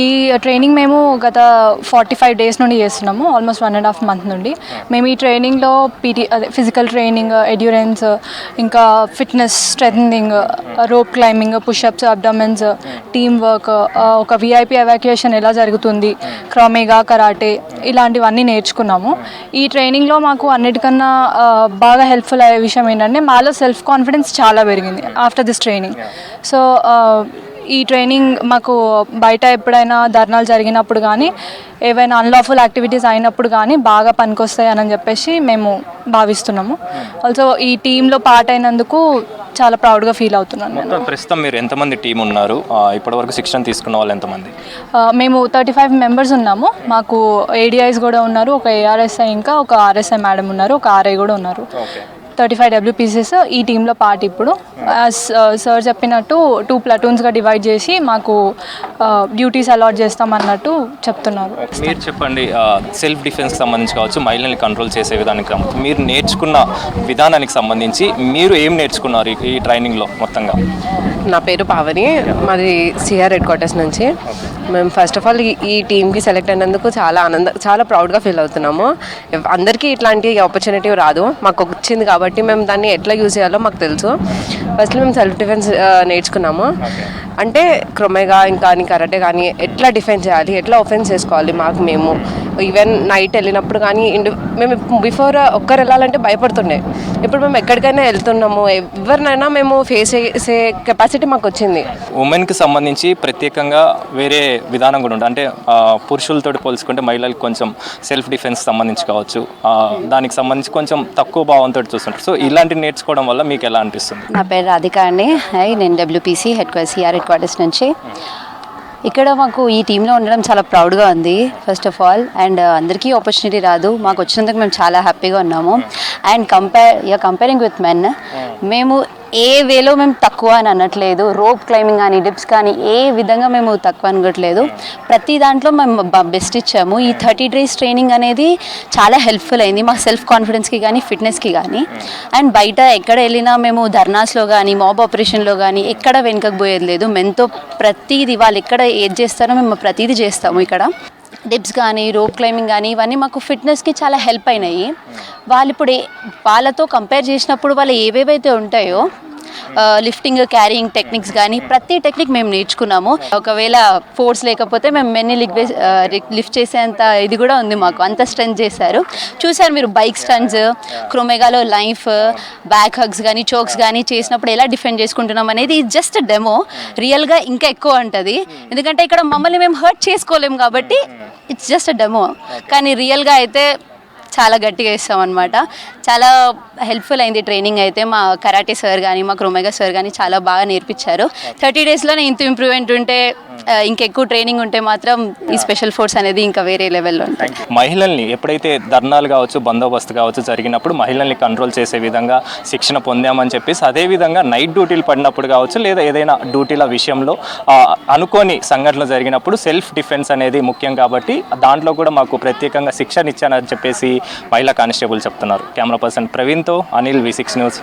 ఈ ట్రైనింగ్ మేము గత 45 days నుండి చేస్తున్నాము, ఆల్మోస్ట్ 1.5 months నుండి. మేము ఈ ట్రైనింగ్లో ఫిజికల్ ట్రైనింగ్, ఎండ్యూరెన్స్, ఇంకా fitness strengthening, rope climbing, pushups, abdomens, team work, ఒక విఐపి ఎవాక్యుయేషన్ ఎలా జరుగుతుంది, క్రమేగా కరాటే, ఇలాంటివన్నీ నేర్చుకున్నాము. ఈ ట్రైనింగ్లో మాకు అన్నిటికన్నా బాగా హెల్ప్ఫుల్ అయ్యే విషయం ఏంటంటే మాలో సెల్ఫ్ కాన్ఫిడెన్స్ చాలా పెరిగింది ఆఫ్టర్ దిస్ ట్రైనింగ్. సో ఈ ట్రైనింగ్ మాకు బయట ఎప్పుడైనా ధర్నాలు జరిగినప్పుడు కానీ ఏవైనా అన్లాఫుల్ యాక్టివిటీస్ అయినప్పుడు కానీ బాగా పనికొస్తాయని చెప్పేసి మేము భావిస్తున్నాము. ఆల్సో ఈ టీంలో పార్ట్ అయినందుకు చాలా ప్రౌడ్గా ఫీల్ అవుతున్నాను. ప్రస్తుతం మీరు ఎంతమంది టీం ఉన్నారు, ఇప్పటివరకు శిక్షణ తీసుకున్న వాళ్ళు ఎంతమంది? మేము 35 members ఉన్నాము. మాకు ADIs కూడా ఉన్నారు, ఒక ARSI, ఇంకా ఒక RSI మేడం ఉన్నారు, ఒక RI కూడా ఉన్నారు. 35 WPCs ఈ టీంలో పార్ట్. ఇప్పుడు సార్ చెప్పినట్టు 2 platoonsగా డివైడ్ చేసి మాకు డ్యూటీస్ అలాట్ చేస్తామన్నట్టు చెప్తున్నారు. మీరు చెప్పండి, సెల్ఫ్ డిఫెన్స్కి సంబంధించి కావచ్చు, మహిళల్ని కంట్రోల్ చేసే విధానికి మీరు నేర్చుకున్న విధానానికి సంబంధించి మీరు ఏం నేర్చుకున్నారు ఈ ట్రైనింగ్లో మొత్తంగా? నా పేరు పావని, మాది సిఆర్ హెడ్ క్వార్టర్స్ నుంచి. మేము ఫస్ట్ ఆఫ్ ఆల్ ఈ టీమ్కి సెలెక్ట్ అయినందుకు చాలా ప్రౌడ్గా ఫీల్ అవుతున్నాము. అందరికీ ఇట్లాంటి ఆపర్చునిటీ రాదు, మాకు వచ్చింది కాబట్టి మేము దాన్ని ఎట్లా యూజ్ చేయాలో మాకు తెలుసు. ఫస్ట్లో మేము సెల్ఫ్ డిఫెన్స్ నేర్చుకున్నాము. అంటే క్రొమేగా ఇంకా కరాటే కానీ ఎట్లా డిఫెన్స్ చేయాలి, ఎట్లా ఒఫెన్స్ చేసుకోవాలి మాకు మేము. ఈవెన్ నైట్ వెళ్ళినప్పుడు కానీ మేము బిఫోర్ ఒక్కరు వెళ్ళాలంటే భయపడుతుండే. ఇప్పుడు మేము ఎక్కడికైనా వెళ్తున్నాము, ఎవరినైనా మేము ఫేస్ చేసే కెపాసిటీ మాకు వచ్చింది. ఉమెన్కి సంబంధించి ప్రత్యేకంగా వేరే విధానం కూడా ఉంటుంది, అంటే పురుషులతో పోల్చుకుంటే మహిళలకు కొంచెం సెల్ఫ్ డిఫెన్స్ సంబంధించి కావచ్చు, దానికి సంబంధించి కొంచెం తక్కువ భావంతో చూస్తుంటారు. సో ఇలాంటివి నేర్చుకోవడం వల్ల మీకు ఎలా అనిపిస్తుంది? నా పేరు రాధిక అండి, నేను WPC సిఆర్ హెడ్ క్వార్టర్స్ నుంచి. ఇక్కడ మాకు ఈ టీంలో ఉండడం చాలా ప్రౌడ్గా ఉంది ఫస్ట్ ఆఫ్ ఆల్. అండ్ అందరికీ ఆపర్చునిటీ రాదు, మాకు వచ్చినందుకు మేము చాలా హ్యాపీగా ఉన్నాము. అండ్ కంపేరింగ్ విత్ మెన్, మేము ఏ వేలో మేము తక్కువ అని అనట్లేదు. రోప్ క్లైంబింగ్ కానీ, డిప్స్ కానీ ఏ విధంగా మేము తక్కువ అనట్లేదు. ప్రతి దాంట్లో మేము బెస్ట్ ఇచ్చాము. ఈ 30 days ట్రైనింగ్ అనేది చాలా హెల్ప్ఫుల్ అయింది మా సెల్ఫ్ కాన్ఫిడెన్స్కి కానీ, ఫిట్నెస్కి కానీ. అండ్ బయట ఎక్కడ వెళ్ళినా మేము ధర్నాస్లో కానీ, మాబ్ ఆపరేషన్లో కానీ ఎక్కడ వెనుకకు పోయేది లేదు. మెంతో ప్రతిదీ వాళ్ళు ఎక్కడ ఏది చేస్తారో మేము ప్రతిదీ చేస్తాము. ఇక్కడ డిప్స్ కానీ, రోప్ క్లైంబింగ్ కానీ ఇవన్నీ మాకు ఫిట్నెస్కి చాలా హెల్ప్ అయినాయి. వాళ్ళు ఇప్పుడు వాళ్ళతో కంపేర్ చేసినప్పుడు వాళ్ళు ఏవేవైతే ఉంటాయో లిఫ్టింగ్, క్యారింగ్ టెక్నిక్స్ కానీ ప్రతి టెక్నిక్ మేము నేర్చుకున్నాము. ఒకవేళ ఫోర్స్ లేకపోతే మేము మెన్ని లిఫ్ట్ చేసేంత ఇది కూడా ఉంది మాకు, అంత స్ట్రెంత్ చేశారు. చూసారు మీరు బైక్ స్టంట్స్, క్రోమేగాలో లైఫ్, బ్యాక్ హగ్స్ కానీ, చోక్స్ కానీ చేసినప్పుడు ఎలా డిఫెండ్ చేసుకుంటున్నాం అనేది జస్ట్ డెమో. రియల్గా ఇంకా ఎక్కువ ఉంటుంది, ఎందుకంటే ఇక్కడ మమ్మల్ని మేము హర్ట్ చేసుకోలేము కాబట్టి ఇట్స్ జస్ట్ డెమో. కానీ రియల్గా అయితే చాలా గట్టిగా ఇస్తాం అనమాట. చాలా హెల్ప్ఫుల్ అయింది ట్రైనింగ్ అయితే. మా కరాటే సార్ కానీ, మా క్రోమేగా సార్ కానీ చాలా బాగా నేర్పించారు. 30 daysలోనే ఇంత ఇంప్రూవ్మెంట్ ఉంటే, ఇంకెక్కువ ట్రైనింగ్ ఉంటే మాత్రం ఈ స్పెషల్ ఫోర్స్ అనేది ఇంకా వేరే లెవెల్లో ఉంటుంది. మహిళల్ని ఎప్పుడైతే ధర్నాలు కావచ్చు, బందోబస్తు కావచ్చు జరిగినప్పుడు మహిళల్ని కంట్రోల్ చేసే విధంగా శిక్షణ పొందామని చెప్పేసి, అదేవిధంగా నైట్ డ్యూటీలు పడినప్పుడు కావచ్చు, లేదా ఏదైనా డ్యూటీల విషయంలో అనుకోని సంఘటనలు జరిగినప్పుడు సెల్ఫ్ డిఫెన్స్ అనేది ముఖ్యం కాబట్టి దాంట్లో కూడా మాకు ప్రత్యేకంగా శిక్షణ ఇచ్చానని చెప్పేసి మహిళా కానిస్టేబుల్ చెప్తున్నారు. కెమెరా పర్సన్ ప్రవీణ్తో అనిల్, V6 న్యూస్.